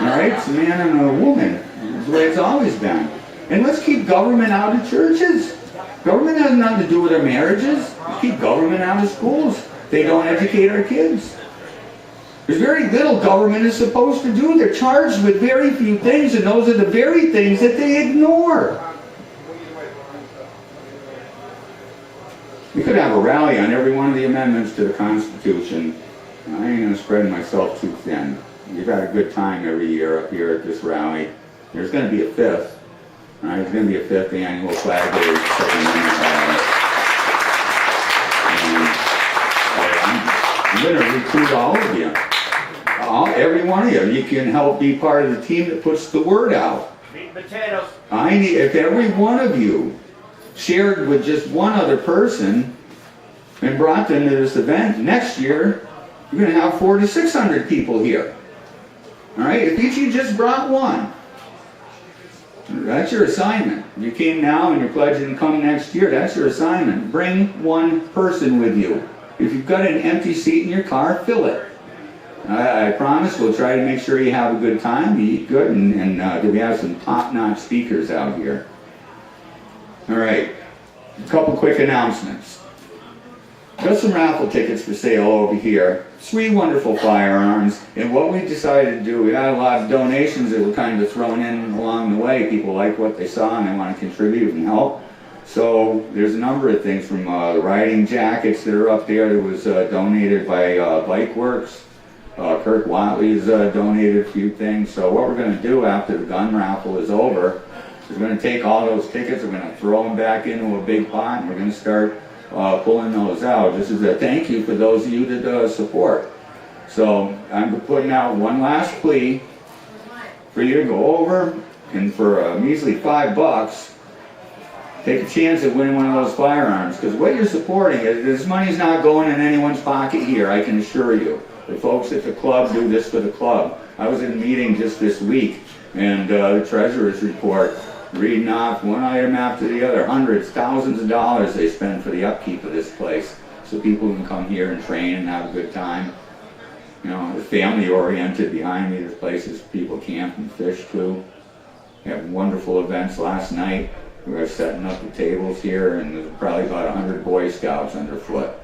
All right, it's a man and a woman. It's the way it's always been. And let's keep government out of churches. Government has nothing to do with our marriages. Let's keep government out of schools. They don't educate our kids. There's very little government is supposed to do. They're charged with very few things, and those are the very things that they ignore. We could have a rally on every one of the amendments to the Constitution. I ain't going to spread myself too thin. We've had a good time every year up here at this rally. There's going to be a fifth. All right, there's going to be a fifth annual flag day Second Amendment rally. I'm going to recruit all of you. Every one of you. You can help be part of the team that puts the word out. Meat and potatoes. If every one of you shared with just one other person and brought them to this event, next year you're going to have 400 to 600 people here. All right? If each of you just brought one, that's your assignment. If you came now and you're pledging to come next year, that's your assignment. Bring one person with you. If you've got an empty seat in your car, fill it. I promise we'll try to make sure you have a good time, you eat good, and we have some top-notch speakers out here. All right, a couple quick announcements. Got some raffle tickets for sale over here. 3 wonderful firearms, and what we decided to do, we had a lot of donations that were kind of thrown in along the way. People like what they saw and they want to contribute and help. So there's a number of things from the riding jackets that are up there that was donated by Bike Works. Kirk Watley's donated a few things. So what we're going to do after the gun raffle is over is we're going to take all those tickets, we're going to throw them back into a big pot, and we're going to start pulling those out. This is a thank you for those of you that support. So I'm putting out one last plea for you to go over, and for a measly $5, take a chance at winning one of those firearms, because what you're supporting, this money's not going in anyone's pocket here, I can assure you. The folks at the club do this for the club. I was in a meeting just this week, and the treasurer's report, reading off one item after the other, hundreds, thousands of dollars they spend for the upkeep of this place, so people can come here and train and have a good time. You know, it's family oriented behind me. There's places people camp and fish too. We had wonderful events last night. We were setting up the tables here, and there's probably about 100 Boy Scouts underfoot.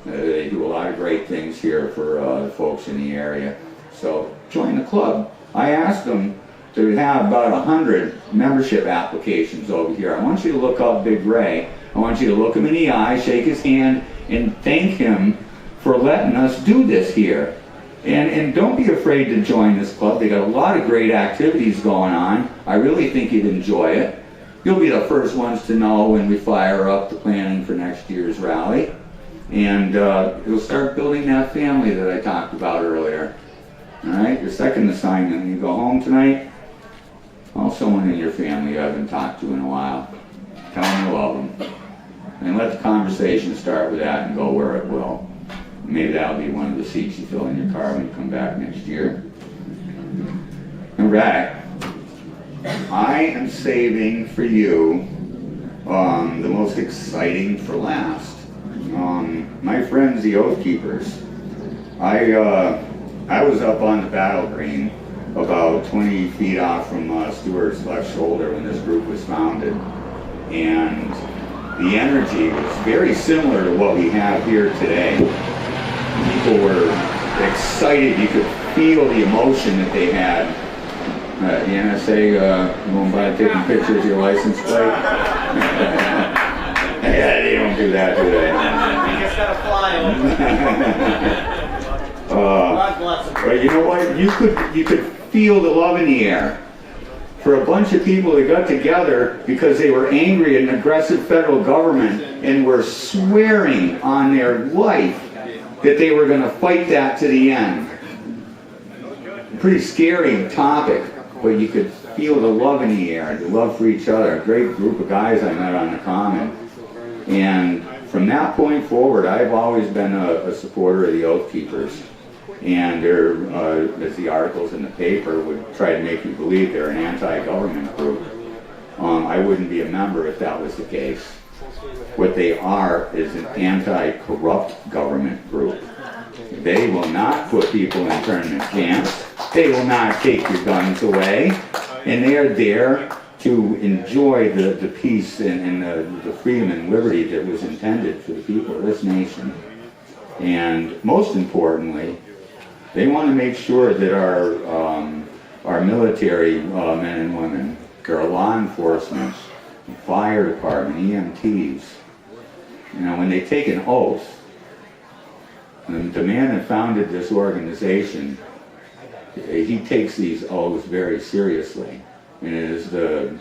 They do a lot of great things here for the folks in the area. So join the club. I asked them to have about 100 membership applications over here. I want you to look up Big Ray. I want you to look him in the eye, shake his hand, and thank him for letting us do this here. And don't be afraid to join this club. They got a lot of great activities going on. I really think you'd enjoy it. You'll be the first ones to know when we fire up the planning for next year's rally. And it'll start building that family that I talked about earlier. All right, your second assignment, when you go home tonight, call someone in your family you haven't talked to in a while. Tell them you love them. And let the conversation start with that and go where it will. Maybe that'll be one of the seats you fill in your car when you come back next year. All right. I am saving for you the most exciting for last. My friends, the Oath Keepers. I was up on the battle green about 20 feet off from Stewart's left shoulder when this group was founded. And the energy was very similar to what we have here today. People were excited. You could feel the emotion that they had. The NSA going by taking pictures of your license plate. Yeah, they don't do that, do they? You just gotta fly over. But you know what? You could feel the love in the air. For a bunch of people that got together because they were angry at an aggressive federal government and were swearing on their life that they were going to fight that to the end. Pretty scary topic, but you could feel the love in the air, the love for each other. A great group of guys I met on the Common. And from that point forward, I've always been a supporter of the Oath Keepers. And as the articles in the paper would try to make you believe they're an anti-government group, I wouldn't be a member if that was the case. What they are is an anti-corrupt government group. They will not put people in internment camps. They will not take your guns away. And they are there to enjoy the peace and the freedom and liberty that was intended for the people of this nation. And most importantly, they want to make sure that our military men and women, our law enforcement, fire department, EMTs, you know, when they take an oath, the man that founded this organization, he takes these oaths very seriously. And it is the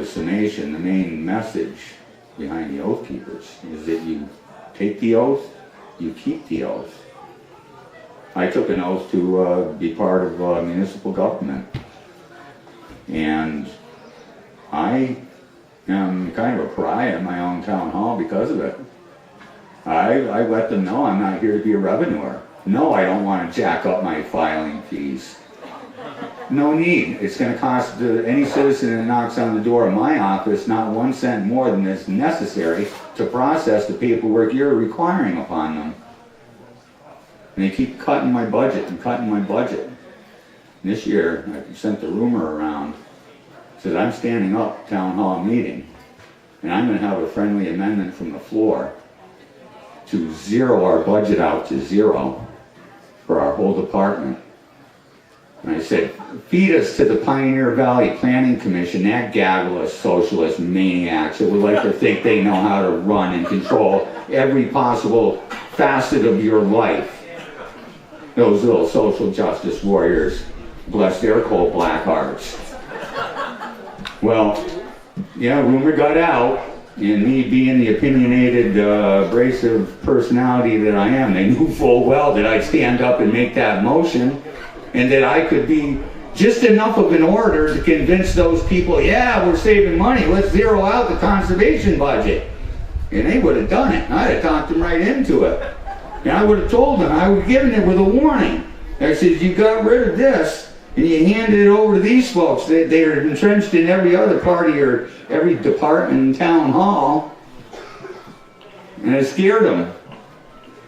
summation, the main message behind the Oath Keepers, is that you take the oath, you keep the oath. I took an oath to be part of municipal government. And I am kind of a pariah in my own town hall because of it. I let them know I'm not here to be a revenuer. No, I don't want to jack up my filing fees. No need. It's going to cost any citizen that knocks on the door of my office not 1 cent more than is necessary to process the paperwork you're requiring upon them. And they keep cutting my budget and cutting my budget. And this year, I sent the rumor around, said I'm standing up town hall meeting, and I'm going to have a friendly amendment from the floor to zero our budget out to zero for our whole department. And I said, feed us to the Pioneer Valley Planning Commission, that gaggle of socialist maniacs that would like to think they know how to run and control every possible facet of your life. Those little social justice warriors, bless their cold black hearts. Well, yeah, rumor got out, and me being the opinionated, abrasive personality that I am, they knew full well that I'd stand up and make that motion, and that I could be just enough of an orator to convince those people, yeah, we're saving money, let's zero out the conservation budget. And they would have done it, and I'd have talked them right into it. And I would have told them, I would have given it with a warning. I said, you got rid of this, and you handed it over to these folks. They are entrenched in every other party or every department in town hall. And it scared them.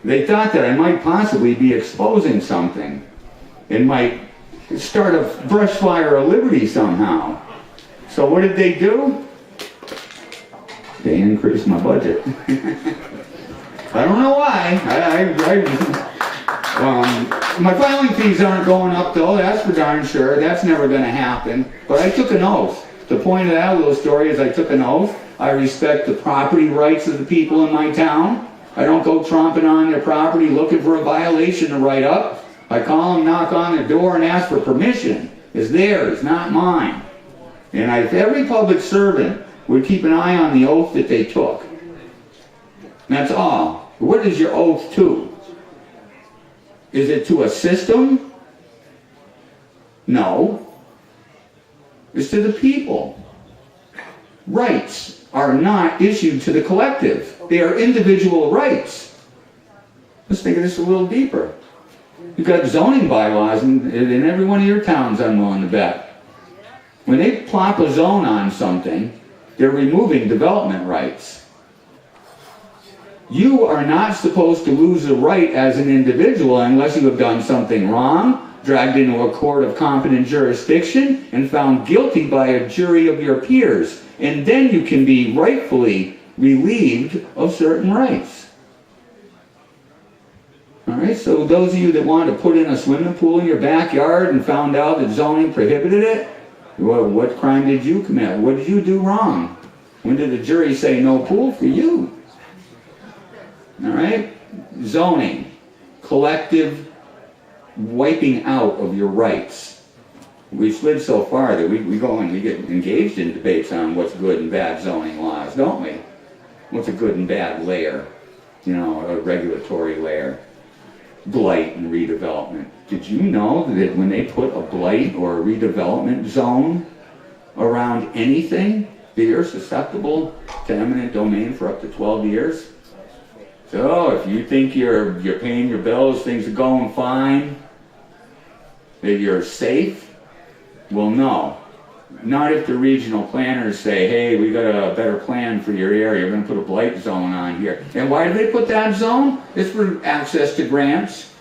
They thought that I might possibly be exposing something and might start a brush fire of liberty somehow. So what did they do? They increased my budget. I don't know why. My filing fees aren't going up though, that's for darn sure. That's never going to happen. But I took an oath. The point of that little story is I took an oath. I respect the property rights of the people in my town. I don't go tromping on their property looking for a violation to write up. I call them, knock on their door, and ask for permission. It's theirs, not mine. And every public servant would keep an eye on the oath that they took. That's all. What is your oath to? Is it to a system? No. It's to the people. Rights are not issued to the collective. They are individual rights. Let's think of this a little deeper. You've got zoning bylaws in every one of your towns, I'm willing to bet. When they plop a zone on something, they're removing development rights. You are not supposed to lose a right as an individual unless you have done something wrong, dragged into a court of competent jurisdiction, and found guilty by a jury of your peers. And then you can be rightfully relieved of certain rights. All right, so those of you that wanted to put in a swimming pool in your backyard and found out that zoning prohibited it, what crime did you commit? What did you do wrong? When did the jury say no pool for you? All right, zoning, collective wiping out of your rights. We've slid so far that we go and we get engaged in debates on what's good and bad zoning laws, don't we? What's a good and bad layer? You know, a regulatory layer. Blight and redevelopment. Did you know that when they put a blight or a redevelopment zone around anything, that you're susceptible to eminent domain for up to 12 years? So if you think you're paying your bills, things are going fine, that you're safe, well, no. Not if the regional planners say, hey, we got a better plan for your area, we're going to put a blight zone on here. And why do they put that zone? It's for access to grants.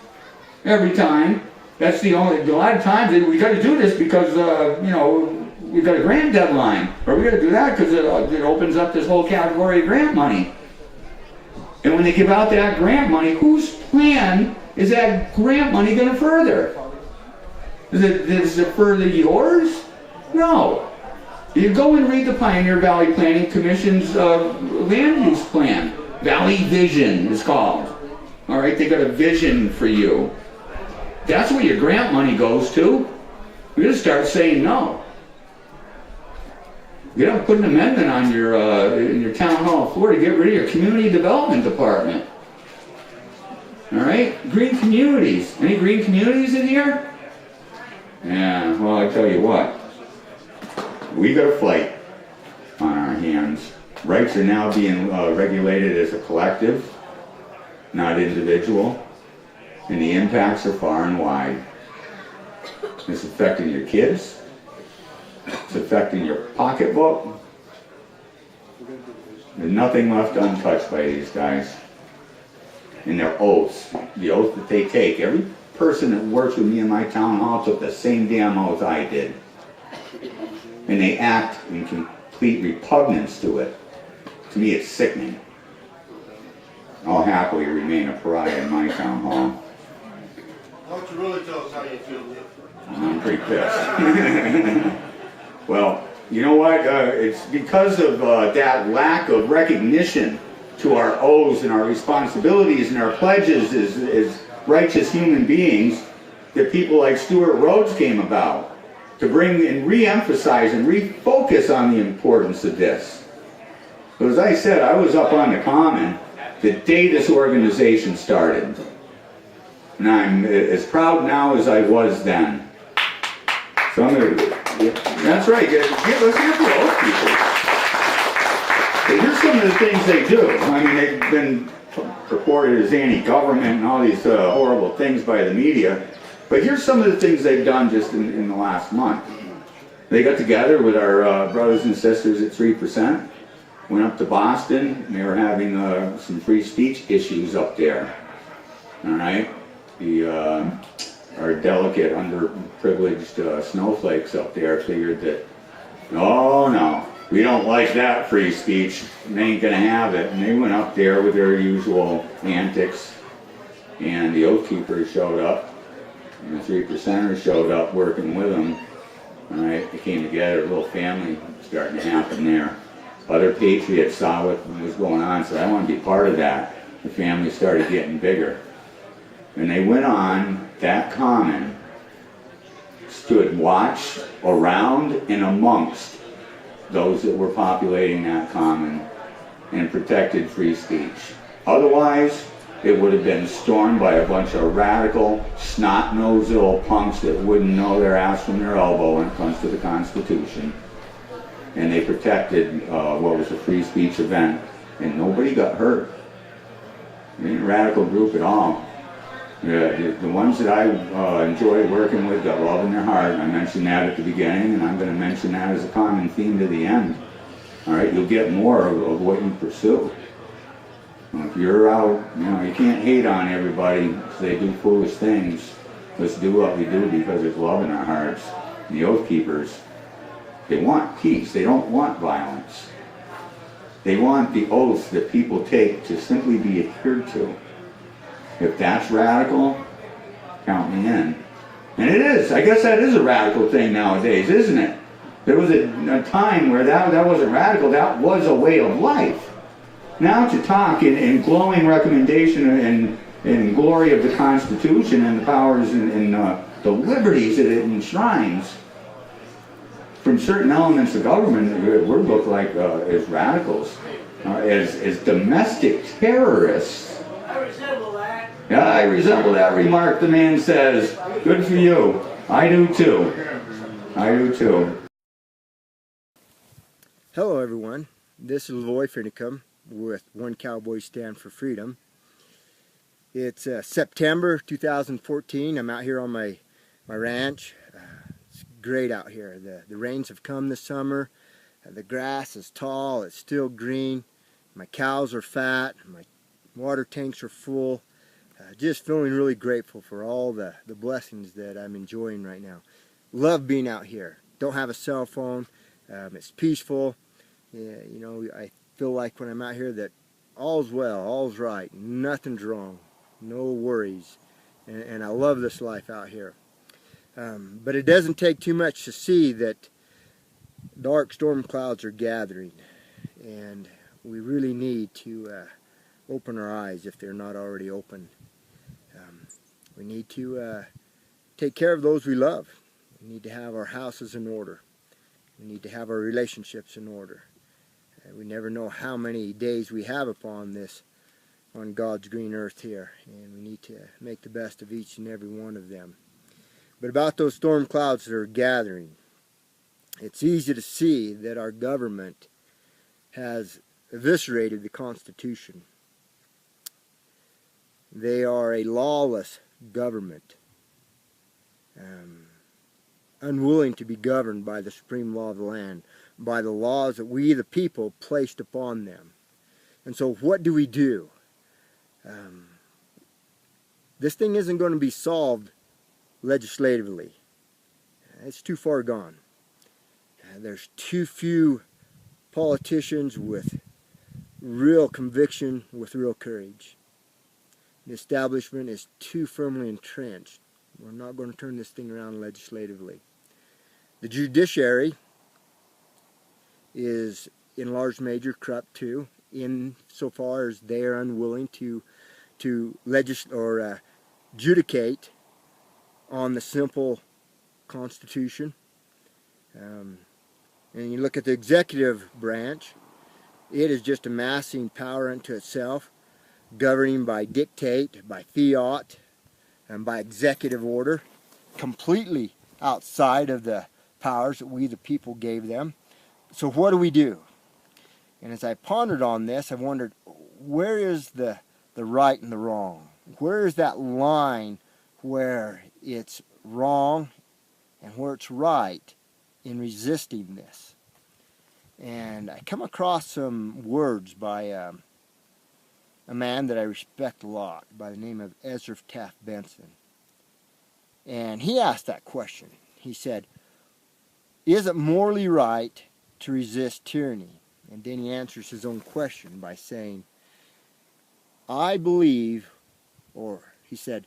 Every time. That's the only, a lot of times we got to do this because, you know, we've got a grant deadline. Or we got to do that because it opens up this whole category of grant money. And when they give out that grant money, whose plan is that grant money going to further? Does it further yours? No. You go and read the Pioneer Valley Planning Commission's land use plan. Valley Vision is called. All right, they got a vision for you. That's where your grant money goes to. We're going to start saying no. You got to put an amendment on your in your town hall floor to get rid of your community development department. All right, green communities. Any green communities in here? Yeah. Well, I tell you what. We got a fight on our hands. Rights are now being regulated as a collective, not individual, and the impacts are far and wide. It's affecting your kids. It's affecting your pocketbook. There's nothing left untouched by these guys. And their oaths, the oath that they take. Every person that works with me in my town hall took the same damn oath I did. And they act in complete repugnance to it. To me, it's sickening. I'll happily remain a pariah in my town hall. Why don't you really tell us how you feel? I'm pretty pissed. Well, you know what? It's because of that lack of recognition to our oaths and our responsibilities and our pledges as righteous human beings that people like Stuart Rhodes came about. To bring and re-emphasize and refocus on the importance of this. But as I said, I was up on the Common the day this organization started. And I'm as proud now as I was then. So I'm going to, that's right, let's hear for those people. But here's some of the things they do. I mean, they've been reported as anti-government and all these horrible things by the media. But here's some of the things they've done just in the last month. They got together with our brothers and sisters at 3%, went up to Boston, and they were having some free speech issues up there. All right? Our delicate, underprivileged snowflakes up there figured that, oh no, we don't like that free speech, they ain't gonna have it. And they went up there with their usual antics, and the Oath Keepers showed up. And the 3%ers showed up working with them. All right, they came together, a little family starting to happen there. Other patriots saw what was going on, so I want to be part of that. The family started getting bigger. And they went on that Common, stood watched around and amongst those that were populating that Common and protected free speech. Otherwise, it would have been stormed by a bunch of radical, snot-nosed little punks that wouldn't know their ass from their elbow when it comes to the Constitution. And they protected what was a free speech event, and nobody got hurt. It ain't a radical group at all. The ones that I enjoy working with got love in their heart. I mentioned that at the beginning, and I'm going to mention that as a common theme to the end. All right, you'll get more of what you pursue. If you're out, you know, you can't hate on everybody because they do foolish things. Let's do what we do because there's love in our hearts. And the Oath Keepers, they want peace. They don't want violence. They want the oaths that people take to simply be adhered to. If that's radical, count me in. And it is. I guess that is a radical thing nowadays, isn't it? There was a time where that wasn't radical. That was a way of life. Now to talk in glowing recommendation and glory of the Constitution and the powers and the liberties that it enshrines, from certain elements of government, we're looked like as radicals, as domestic terrorists. I resemble that. Yeah, I resemble that remark, the man says. Good for you. I do too. I do too. Hello everyone, this is Finicum with One Cowboy Stand for Freedom. It's September 2014. I'm out here on my ranch. It's great out here. The rains have come this summer. The grass is tall, it's still green. My cows are fat, my water tanks are full. Just feeling really grateful for all the blessings that I'm enjoying right now. Love being out here. Don't have a cell phone. It's peaceful. Yeah, you know, I feel like when I'm out here that all's well, all's right, nothing's wrong, no worries, and I love this life out here. But it doesn't take too much to see that dark storm clouds are gathering, and we really need to open our eyes if they're not already open. We need to take care of those we love. We need to have our houses in order. We need to have our relationships in order. We never know how many days we have upon God's green earth here, and we need to make the best of each and every one of them. But about those storm clouds that are gathering, it's easy to see that our government has eviscerated the Constitution. They are a lawless government, unwilling to be governed by the supreme law of the land, by the laws that we the people placed upon them. And so what do? This thing isn't going to be solved legislatively. It's too far gone. There's too few politicians with real conviction, with real courage. The establishment is too firmly entrenched. We're not going to turn this thing around legislatively. The judiciary is in large measure corrupt too, insofar as they are unwilling to adjudicate on the simple Constitution. And you look at the executive branch, it is just amassing power unto itself, governing by dictate, by fiat, and by executive order, completely outside of the powers that we the people gave them. So what do? And as I pondered on this, I wondered, where is the right and the wrong? Where is that line where it's wrong and where it's right in resisting this? And I come across some words by a man that I respect a lot by the name of Ezra Taft Benson. And he asked that question. He said, is it morally right to resist tyranny? And then he answers his own question by saying, I believe, or he said,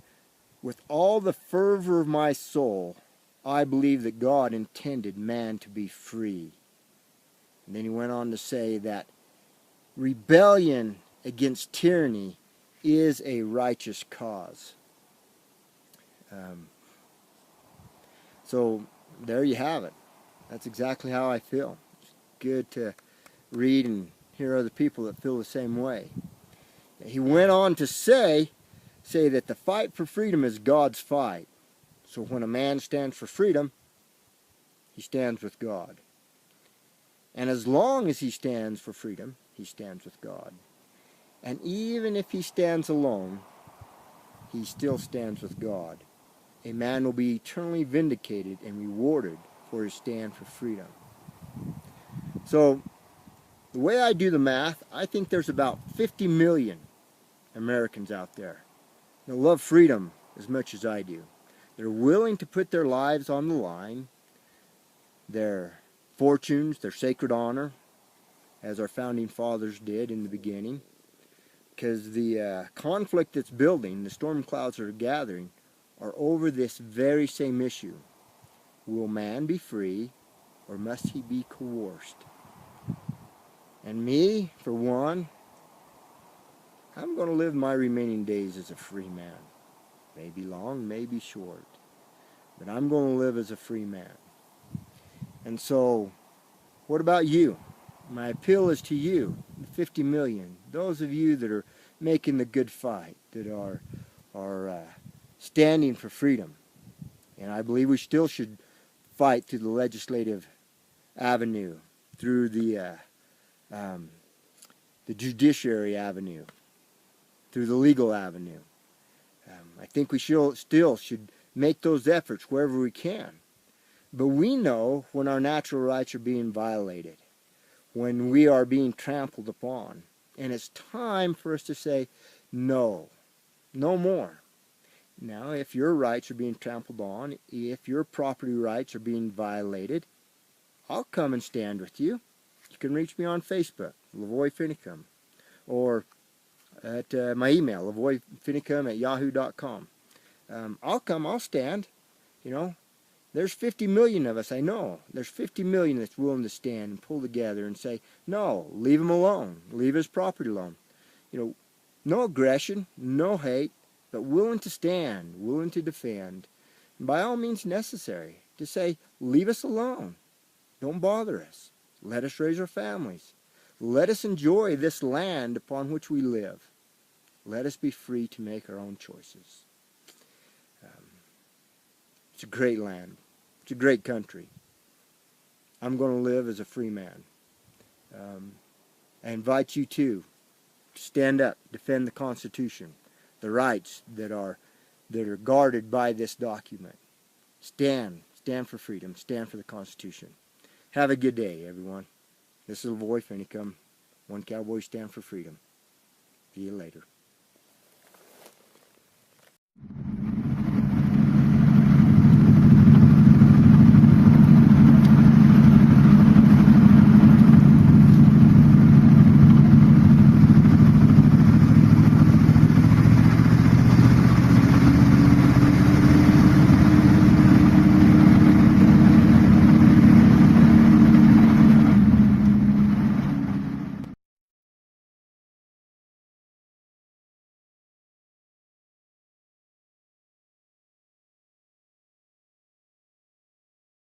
with all the fervor of my soul, I believe that God intended man to be free. And then he went on to say that rebellion against tyranny is a righteous cause. So there you have it. That's exactly how I feel. It's good to read and hear other people that feel the same way. He went on to say that the fight for freedom is God's fight. So when a man stands for freedom, he stands with God. And as long as he stands for freedom, he stands with God. And even if he stands alone, he still stands with God. A man will be eternally vindicated and rewarded for his stand for freedom. So, the way I do the math, I think there's about 50 million Americans out there that love freedom as much as I do. They're willing to put their lives on the line, their fortunes, their sacred honor, as our founding fathers did in the beginning. because the conflict that's building, the storm clouds that are gathering, are over this very same issue. Will man be free, or must he be coerced? And me, for one, I'm going to live my remaining days as a free man. Maybe long, maybe short. But I'm going to live as a free man. And so, what about you? My appeal is to you, the 50 million. Those of you that are making the good fight, that are standing for freedom. And I believe we still should fight through the legislative avenue, through the judiciary avenue, through the legal avenue. I think we still should make those efforts wherever we can. But we know when our natural rights are being violated, when we are being trampled upon, and it's time for us to say, no, no more. Now, if your rights are being trampled on, if your property rights are being violated, I'll come and stand with you. You can reach me on Facebook, Lavoy Finicum, or at my email, lavoyfinicum@yahoo.com. I'll stand. You know, there's 50 million of us, I know. There's 50 million that's willing to stand and pull together and say, no, leave him alone. Leave his property alone. You know, no aggression, no hate, but willing to stand, willing to defend, and by all means necessary, to say, leave us alone. Don't bother us. Let us raise our families. Let us enjoy this land upon which we live. Let us be free to make our own choices. It's a great land. It's a great country. I'm going to live as a free man. I invite you to stand up, defend the Constitution, the rights that are guarded by this document. Stand for freedom. Stand for the Constitution. Have a good day, everyone. This is Lavoy Finicum. One Cowboy Stand for Freedom. See you later.